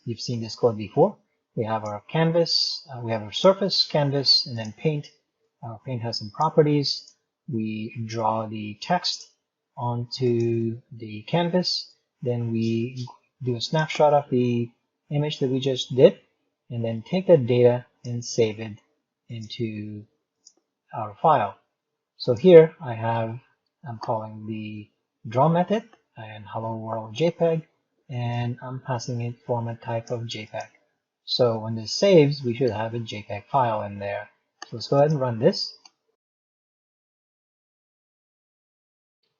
You've seen this code before. We have our canvas, we have our surface, canvas, and then paint. Our paint has some properties. We draw the text onto the canvas. Then we do a snapshot of the image that we just did, and then take that data and save it into our file. So here I'm calling the draw method and hello world JPEG, and I'm passing it format type of JPEG. So when this saves, we should have a JPEG file in there. So let's go ahead and run this.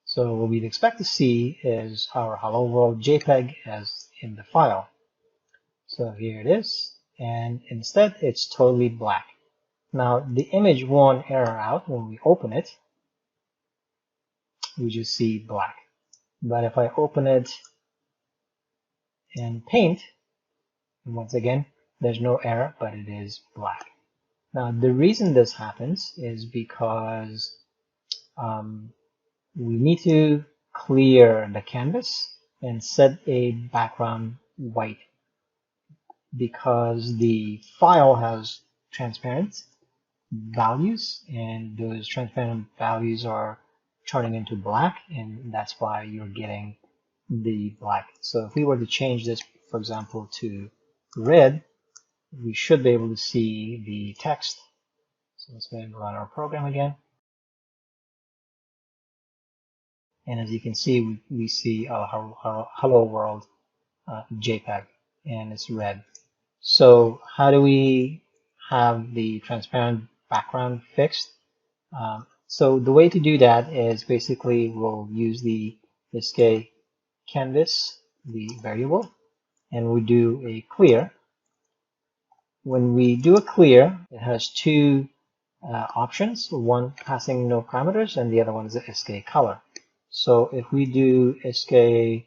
So what we'd expect to see is our hello world JPEG as in the file. So here it is, and instead it's totally black. Now the image won't error out when we open it. We just see black. But if I open it in Paint, once again, there's no error, but it is black. Now the reason this happens is because we need to clear the canvas and set a background white, because the file has transparent values, and those transparent values are turning into black, and that's why you're getting the black. So if we were to change this, for example, to red, we should be able to see the text. So let's go ahead and run our program again. And as you can see, we see our hello world JPEG, and it's red. So how do we have the transparent background fixed? So the way to do that is basically we'll use the Skia canvas, the variable, and we do a clear. When we do a clear, it has two options, one passing no parameters and the other one is a Skia color. So if we do Skia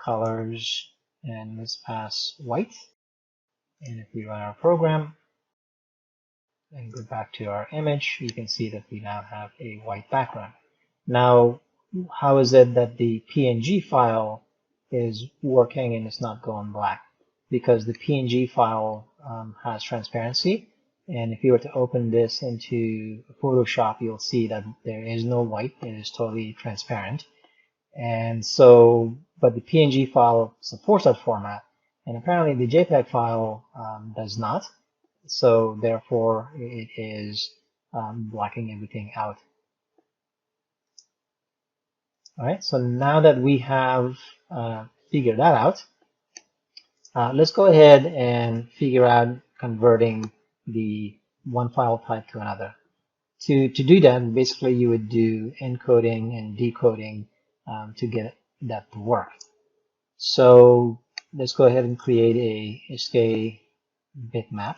colors and let's pass white, and if we run our program, and go back to our image, you can see that we now have a white background. Now, how is it that the PNG file is working and it's not going black? Because the PNG file has transparency, and if you were to open this into Photoshop, you'll see that there is no white, it is totally transparent. And so, but the PNG file supports that format, and apparently the JPEG file does not. So therefore, it is blocking everything out. All right, so now that we have figured that out, let's go ahead and figure out converting the one file type to another. To do that, basically you would do encoding and decoding to get that to work. So let's go ahead and create a SK bitmap.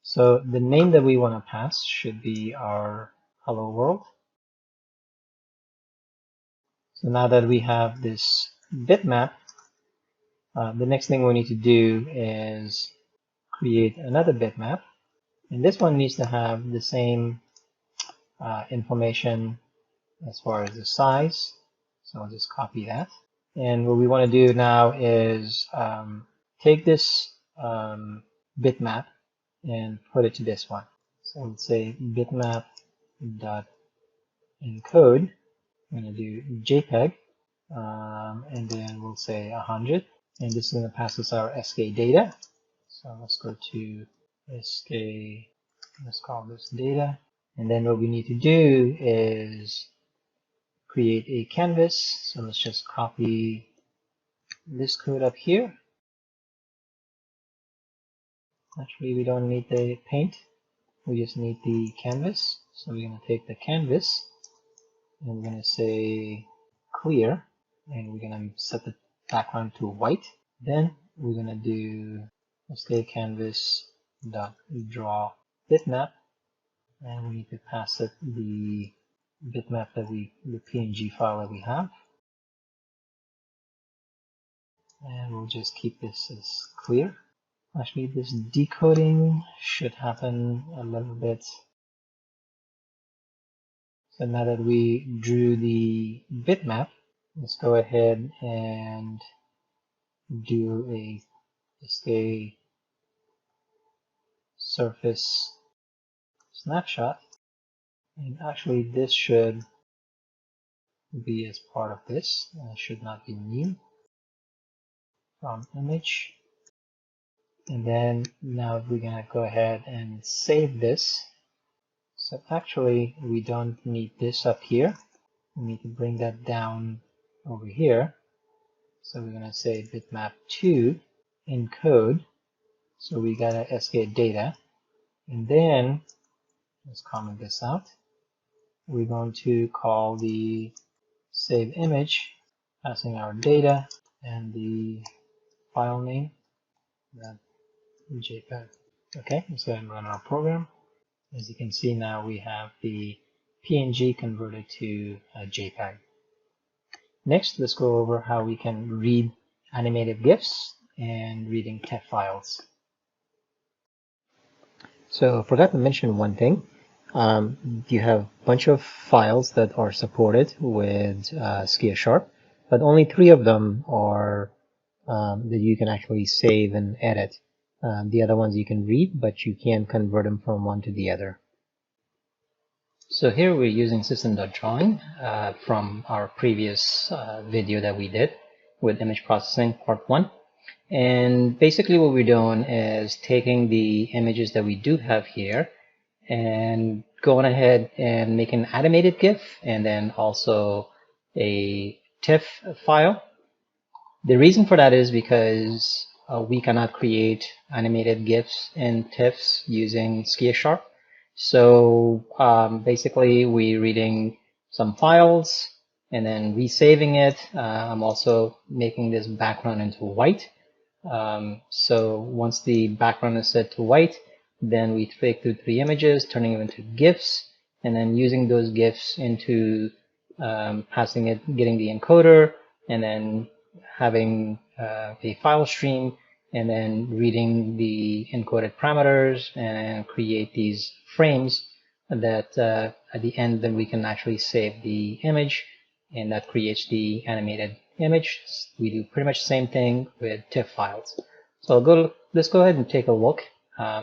So the name that we want to pass should be our hello world. So now that we have this bitmap, the next thing we need to do is create another bitmap. And this one needs to have the same information as far as the size. So I'll just copy that. And what we want to do now is take this bitmap and put it to this one. So let's say bitmap.encode. I'm going to do JPEG, and then we'll say 100. And this is going to pass us our SK data. So let's go to SK, let's call this data. And then what we need to do is create a canvas. So let's just copy this code up here. Actually, we don't need the paint. We just need the canvas. So we're going to take the canvas and we're going to say clear, and we're going to set the background to white. Then we're going to do skcanvas.draw bitmap, and we need to pass it the bitmap that the PNG file that we have. And we'll just keep this as clear. Actually, this decoding should happen a little bit. So now that we drew the bitmap, let's go ahead and do a SK surface snapshot. And actually, this should be as part of this. Should not be new. From image. And then now we're going to go ahead and save this. So actually, we don't need this up here. We need to bring that down over here. So we're going to say bitmap2 encode. So we got a SK data. And then, let's comment this out. We're going to call the save image, passing our data and the file name, that JPEG. Okay, let's go ahead and run our program. As you can see now, we have the PNG converted to a JPEG. Next, let's go over how we can read animated GIFs and reading Tiff files. So I forgot to mention one thing. You have a bunch of files that are supported with SkiaSharp, but only 3 of them are that you can actually save and edit. The other ones you can read, but you can't convert them from one to the other. So here we're using system.drawing from our previous video that we did with image processing part 1. And basically what we're doing is taking the images that we do have here and going ahead and making an animated GIF and then also a TIFF file. The reason for that is because we cannot create animated GIFs and TIFFs using SkiaSharp. So basically we're reading some files and then resaving it. I'm also making this background into white. So once the background is set to white, then we take the 3 images, turning them into GIFs, and then using those GIFs into passing it, getting the encoder, and then having a file stream, and then reading the encoded parameters and create these frames that at the end then we can actually save the image, and that creates the animated image. We do pretty much the same thing with TIFF files. So let's go ahead and take a look.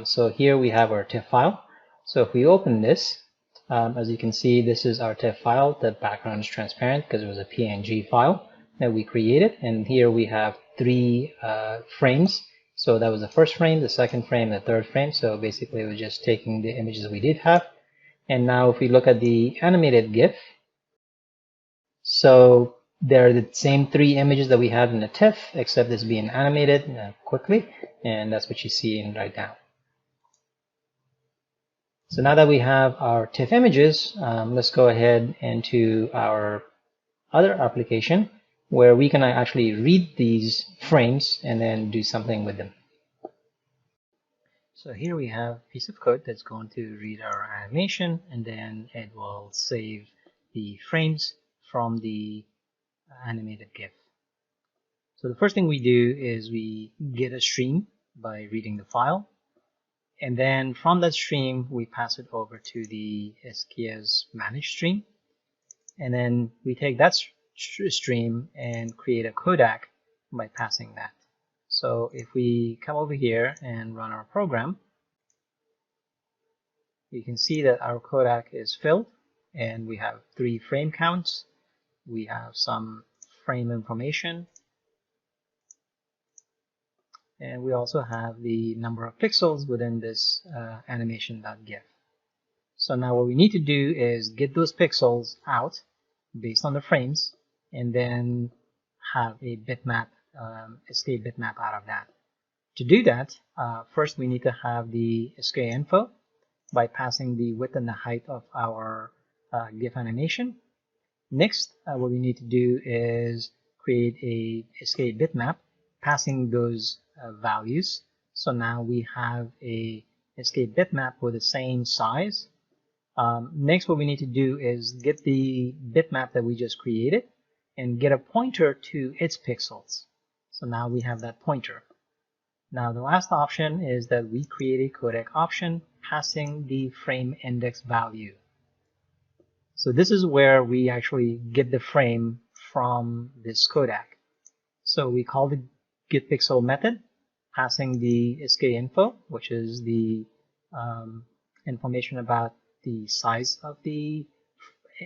So here we have our TIFF file. So if we open this, as you can see, this is our TIFF file. The background is transparent because it was a PNG file that we created, and here we have 3 frames. So that was the first frame, the second frame, the third frame. So basically we're just taking the images we did have. And now if we look at the animated GIF, so they're the same 3 images that we had in the TIFF, except it's being animated quickly, and that's what you see in right now. So now that we have our TIFF images, let's go ahead into our other application where we can actually read these frames and then do something with them. So here we have a piece of code that's going to read our animation, and then it will save the frames from the animated GIF. So the first thing we do is we get a stream by reading the file, and then from that stream we pass it over to the Skia's managed stream, and then we take that stream and create a codec by passing that. So if we come over here and run our program, you can see that our codec is filled, and we have 3 frame counts. We have some frame information, and we also have the number of pixels within this animation.gif. So now what we need to do is get those pixels out based on the frames, and then have a bitmap, escape bitmap out of that. To do that, first we need to have the escape info by passing the width and the height of our GIF animation. Next, what we need to do is create a escape bitmap passing those values. So now we have a escape bitmap with the same size. Next, what we need to do is get the bitmap that we just created and get a pointer to its pixels. So now we have that pointer. Now the last option is that we create a codec option passing the frame index value. So this is where we actually get the frame from this codec. So we call the getPixel method, passing the SkiaInfo, which is the information about the size of the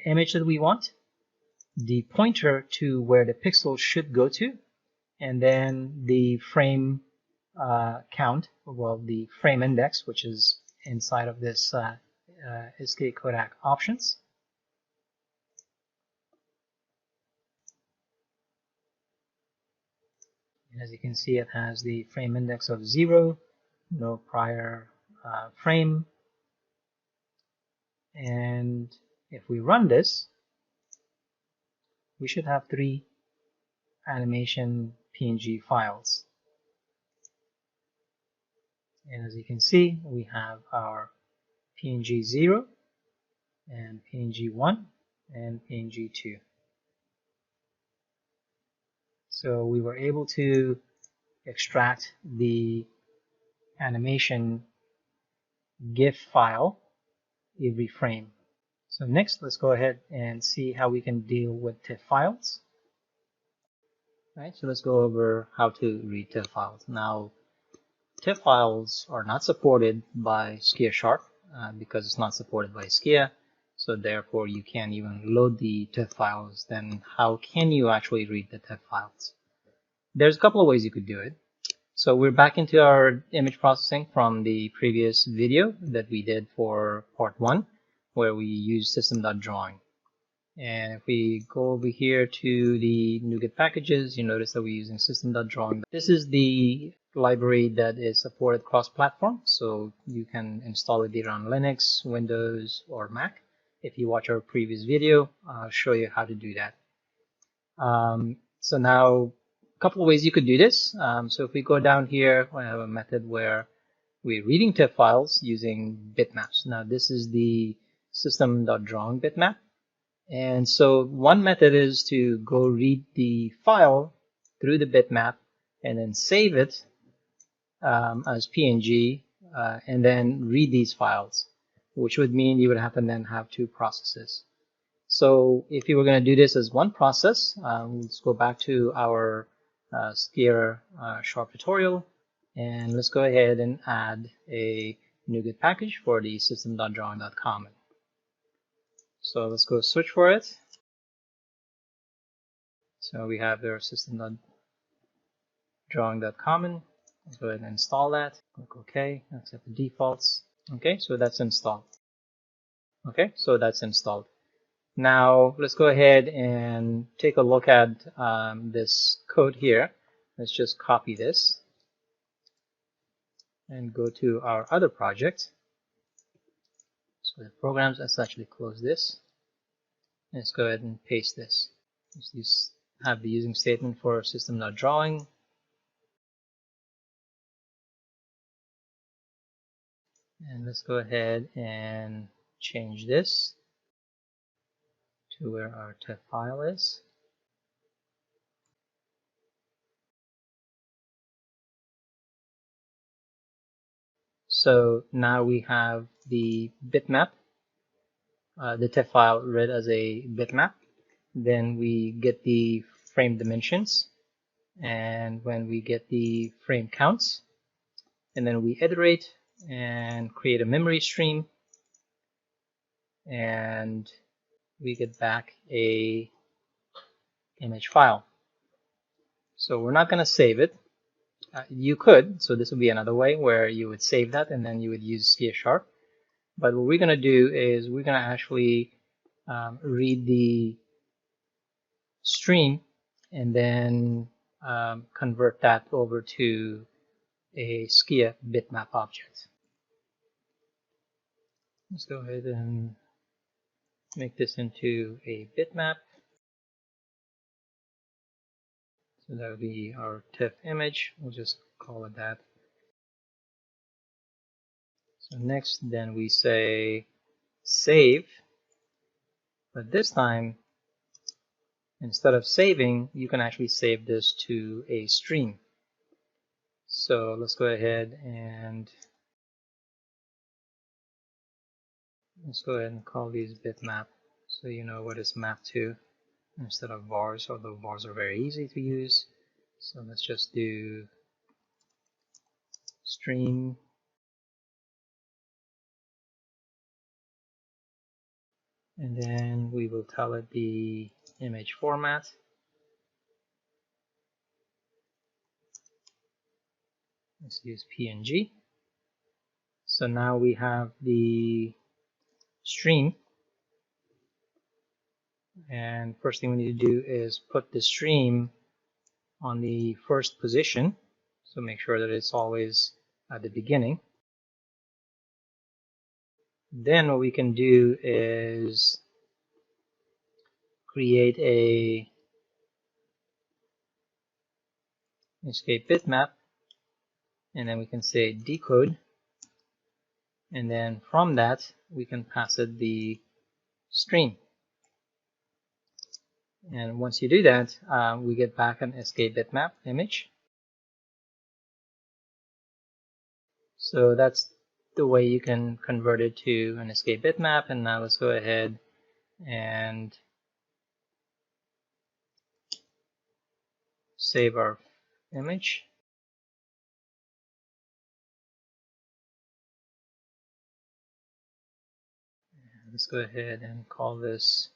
image that we want, the pointer to where the pixels should go to, and then the frame count, well, the frame index, which is inside of this Skia codec options. And as you can see, it has the frame index of 0, no prior frame. And if we run this, we should have 3 animation PNG files. And as you can see, we have our PNG 0 and PNG 1 and PNG 2. So we were able to extract the animation GIF file every frame. So next, let's go ahead and see how we can deal with TIFF files. All right, so let's go over how to read TIFF files. Now, TIFF files are not supported by SkiaSharp because it's not supported by Skia. So therefore, you can't even load the TIFF files. Then how can you actually read the TIFF files? There's a couple of ways you could do it. So we're back into our image processing from the previous video that we did for part 1, where we used system.drawing. And if we go over here to the NuGet packages, you notice that we're using system.drawing. This is the library that is supported cross-platform, so you can install it either on Linux, Windows, or Mac. If you watch our previous video, I'll show you how to do that. So now, a couple of ways you could do this. So if we go down here, we have a method where we're reading TIFF files using bitmaps. Now this is the system.drawing bitmap. And so one method is to go read the file through the bitmap and then save it as PNG and then read these files, which would mean you would have to then have two processes. So if you were going to do this as one process, let's go back to our SkiaSharp tutorial, and let's go ahead and add a NuGet package for the system.drawing.common. So let's go search for it. So we have their system.drawing.common. Let's go ahead and install that. Click OK, accept the defaults. Okay, so that's installed. Okay, so that's installed. Now let's go ahead and take a look at this code here. Let's just copy this and go to our other project. So the programs, let's actually close this. Let's go ahead and paste this. Let's have the using statement for system.drawing. And let's go ahead and change this to where our Tiff file is. So now we have the bitmap, the Tiff file read as a bitmap. Then we get the frame dimensions, and when we get the frame counts, and then we iterate and create a memory stream, and we get back a image file. So we're not going to save it. You could, so this would be another way where you would save that and then you would use SkiaSharp. But what we're going to do is we're going to actually read the stream and then convert that over to a Skia bitmap object. Let's go ahead and make this into a bitmap. So that would be our Tiff image. We'll just call it that. So next, then we say save. But this time, instead of saving, you can actually save this to a stream. So let's go ahead and call these bitmap so you know what it's mapped to instead of vars, although vars are very easy to use. So let's just do stream and then we will tell it the image format. Let's use PNG. So now we have the stream, and first thing we need to do is put the stream on the first position, so make sure that it's always at the beginning. Then what we can do is create a escape bitmap, and then we can say decode, and then from that we can pass it the stream. And once you do that, we get back an escape bitmap image. So that's the way you can convert it to an escape bitmap. And now let's go ahead and save our image. And let's go ahead and call this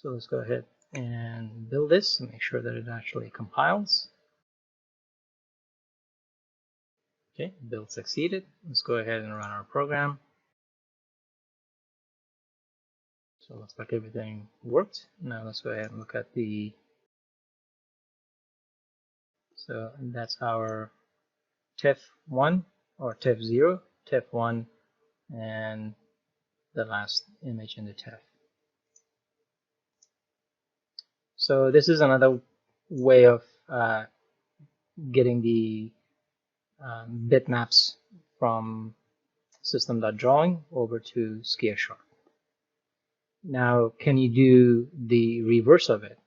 So let's go ahead and build this and make sure that it actually compiles. Okay, build succeeded. Let's go ahead and run our program. So it looks like everything worked. Now let's go ahead and look at the, so that's our Tiff1 or Tiff0, Tiff1, and the last image in the Tiff. So this is another way of getting the bitmaps from system.drawing over to SkiaSharp. Now, can you do the reverse of it?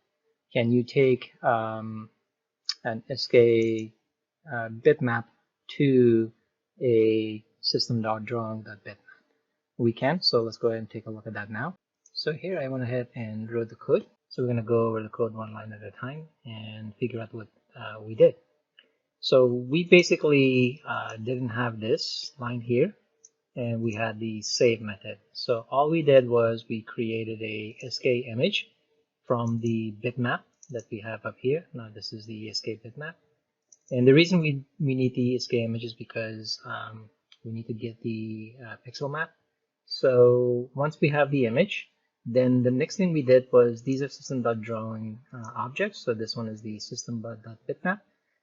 can you take an SK bitmap to a system.drawing.bitmap? We can, so let's go ahead and take a look at that now. So here I went ahead and wrote the code. So we're going to go over the code one line at a time and figure out what we did. So we basically didn't have this line here, and we had the save method. So all we did was we created a SK image from the bitmap that we have up here. Now this is the SK bitmap. And the reason we need the SK image is because we need to get the pixel map. So once we have the image, then the next thing we did was these are system.drawing objects. So this one is the system.bitmap.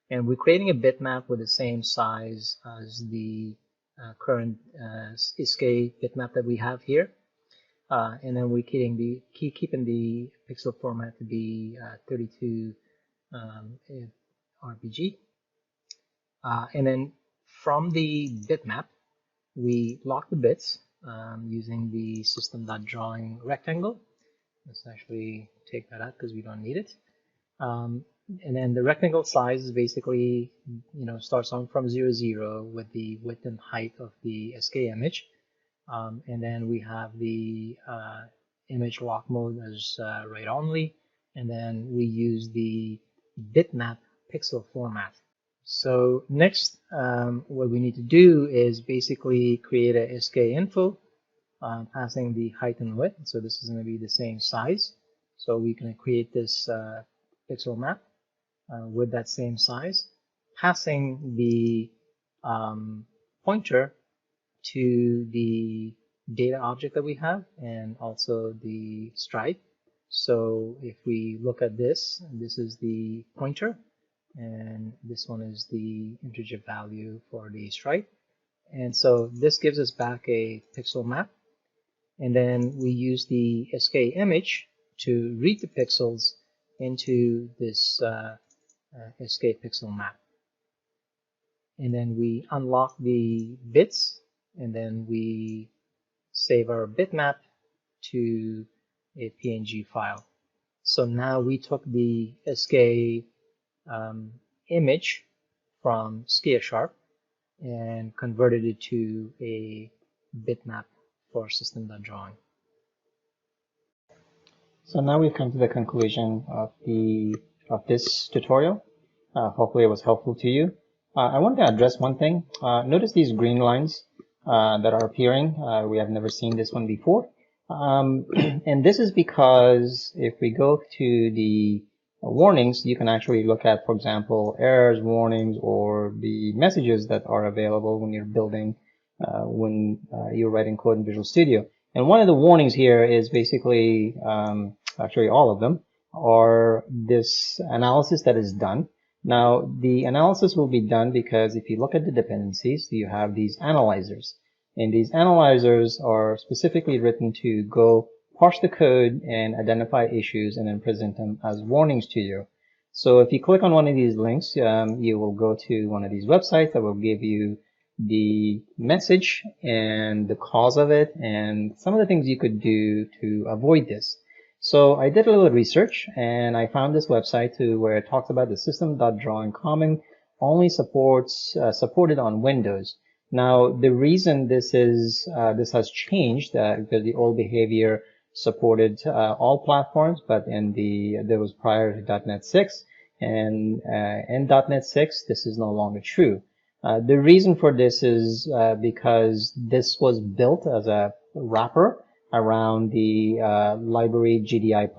And we're creating a bitmap with the same size as the current SK bitmap that we have here. And then we're keeping the pixel format to be 32 RPG. And then from the bitmap, we lock the bits using the system.drawing rectangle. Let's actually take that out because we don't need it. And then the rectangle size is basically, starts on from 0, 0 with the width and height of the SK image. And then we have the image lock mode as write only. And then we use the bitmap pixel format. So next, what we need to do is basically create a SK info, passing the height and width. So this is going to be the same size. So we can create this pixel map with that same size, passing the pointer to the data object that we have and also the stripe. So if we look at this is the pointer, and this one is the integer value for the stripe. And so this gives us back a pixel map. And then we use the SK image to read the pixels into this SK pixel map. And then we unlock the bits, and then we save our bitmap to a PNG file. So now we took the SK image from SkiaSharp and converted it to a bitmap for system.drawing. So now we've come to the conclusion of this tutorial. Hopefully it was helpful to you. I want to address one thing. Notice these green lines that are appearing. We have never seen this one before. And this is because if we go to the warnings, you can actually look at, for example, errors, warnings, or the messages that are available when you're building, when you're writing code in Visual Studio. And one of the warnings here is basically, actually all of them, are this analysis that is done. Now, the analysis will be done because if you look at the dependencies, you have these analyzers. And these analyzers are specifically written to go parse the code and identify issues and then present them as warnings to you. So if you click on one of these links, you will go to one of these websites that will give you the message and the cause of it and some of the things you could do to avoid this. So I did a little research and I found this website where it talks about the system.drawing common only supported on Windows. Now the reason this has changed because the old behavior supported all platforms, but there was prior to .NET 6, and in .NET 6 this is no longer true. The reason for this is because this was built as a wrapper around the library GDI+,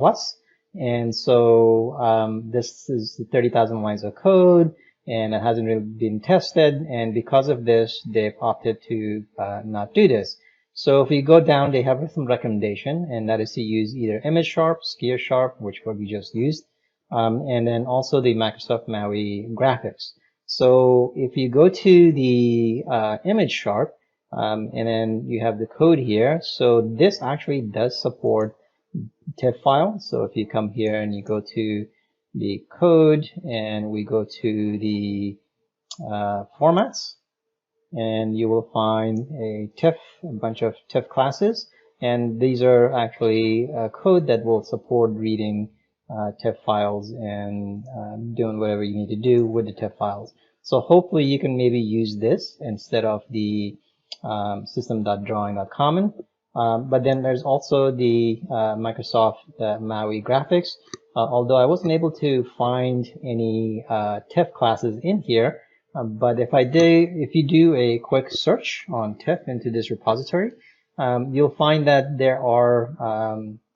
and so this is 30,000 lines of code, and it hasn't really been tested, and because of this, they've opted to not do this. So if we go down, they have some recommendation, and that is to use either ImageSharp, SkiaSharp, which we just used, and then also the Microsoft Maui graphics. So if you go to the ImageSharp, and then you have the code here, so this actually does support Tiff file. So if you come here and you go to the code and we go to the formats, and you will find a bunch of Tiff classes, and these are actually code that will support reading TIFF files and doing whatever you need to do with the TIFF files. So hopefully you can maybe use this instead of the system.drawing.common. But then there's also the Microsoft Maui graphics. Although I wasn't able to find any TIFF classes in here, but if you do a quick search on TIFF into this repository, you'll find that there are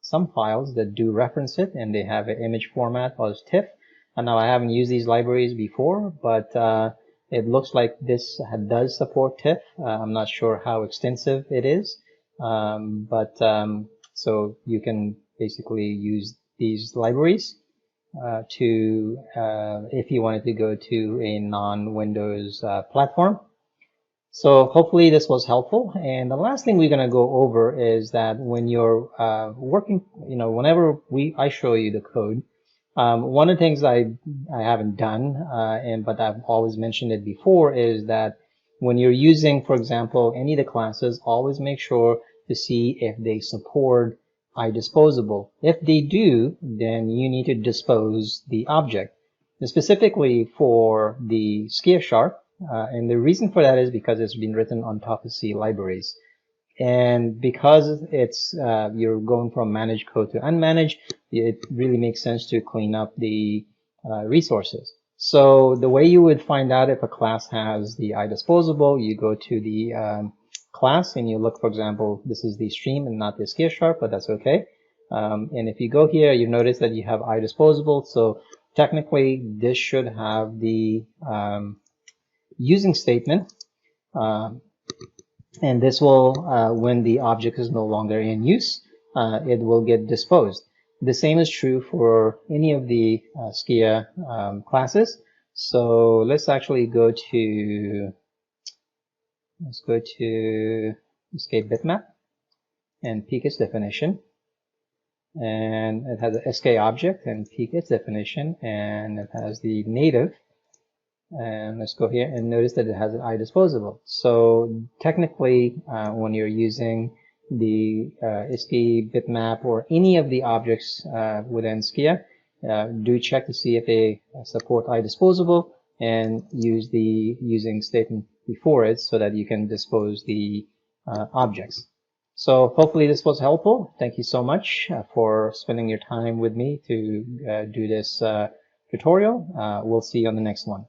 some files that do reference it, and they have an image format as TIFF. And now I haven't used these libraries before, but it looks like this does support TIFF. I'm not sure how extensive it is, so you can basically use these libraries if you wanted to go to a non-Windows platform. So hopefully this was helpful. And the last thing we're going to go over is that when you're working, whenever I show you the code, one of the things I haven't done, but I've always mentioned it before, is that when you're using, for example, any of the classes, always make sure to see if they support iDisposable. If they do, then you need to dispose the object. And specifically for the SkiaSharp, and the reason for that is because it's been written on top of C libraries. And because it's you're going from managed code to unmanaged, it really makes sense to clean up the resources. So the way you would find out if a class has the iDisposable, you go to the class and you look, for example, this is the stream and not the SkiaSharp, but that's okay. And if you go here, you notice that you have iDisposable. So technically, this should have the using statement, and this will, when the object is no longer in use, it will get disposed. The same is true for any of the Skia classes. So let's actually go to escape bitmap and peek its definition. And it has an SK object and peek its definition, and it has the native. And let's go here and notice that it has an iDisposable. So technically, when you're using the SK bitmap or any of the objects within Skia, do check to see if they support iDisposable and use the using statement before it so that you can dispose the objects. So hopefully this was helpful. Thank you so much for spending your time with me to do this tutorial. We'll see you on the next one.